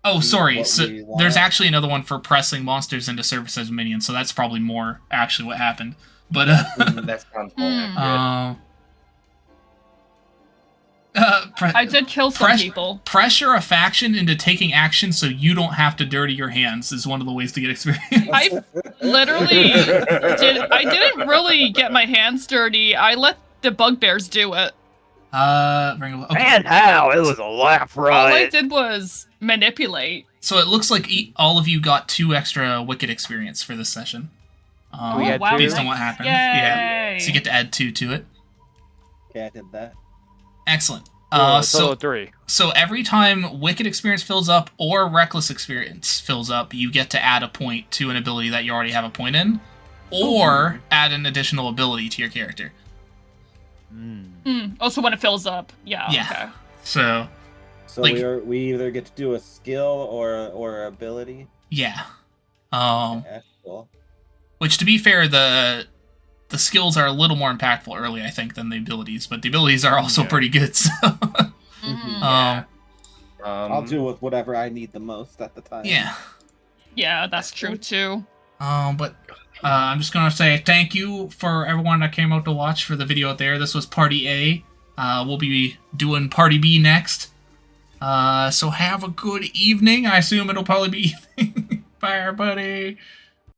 Oh, eat sorry. what So we want. there's actually another one for pressing monsters into service as minions. So that's probably more actually what happened. But That sounds more Hmm. accurate. I did kill some Fresh- people. pressure a faction into taking action so you don't have to dirty your hands is one of the ways to get experience. I literally I didn't really get my hands dirty. I let the bugbears do it. Okay. Man, how? It was a laugh All I riot. did was manipulate. So it looks like all of you got 2 extra wicked experience for this session. We had two? Based on what happened. Yeah. Yay. So you get to add 2 to it. Yeah, I did that. Excellent. So 3. So every time Wicked experience fills up or Reckless experience fills up, you get to add a point to an ability that you already have a point in, or add an additional ability to your character. Also when it fills up. Yeah. Yeah. Okay. So So Like- we either get to do a skill or ability. yeah. Yeah, cool. Which to be fair, the skills are a little more impactful early, I think, than the abilities, but the abilities are also Yeah. pretty good. So Mhm. I'll do with whatever I need the most at the time. yeah. Yeah, that's true too. But I'm just gonna say thank you for everyone that came out to watch for the video out there. This was Party A. We'll be doing Party B next. So have a good evening. I assume it'll probably be evening. Bye, everybody.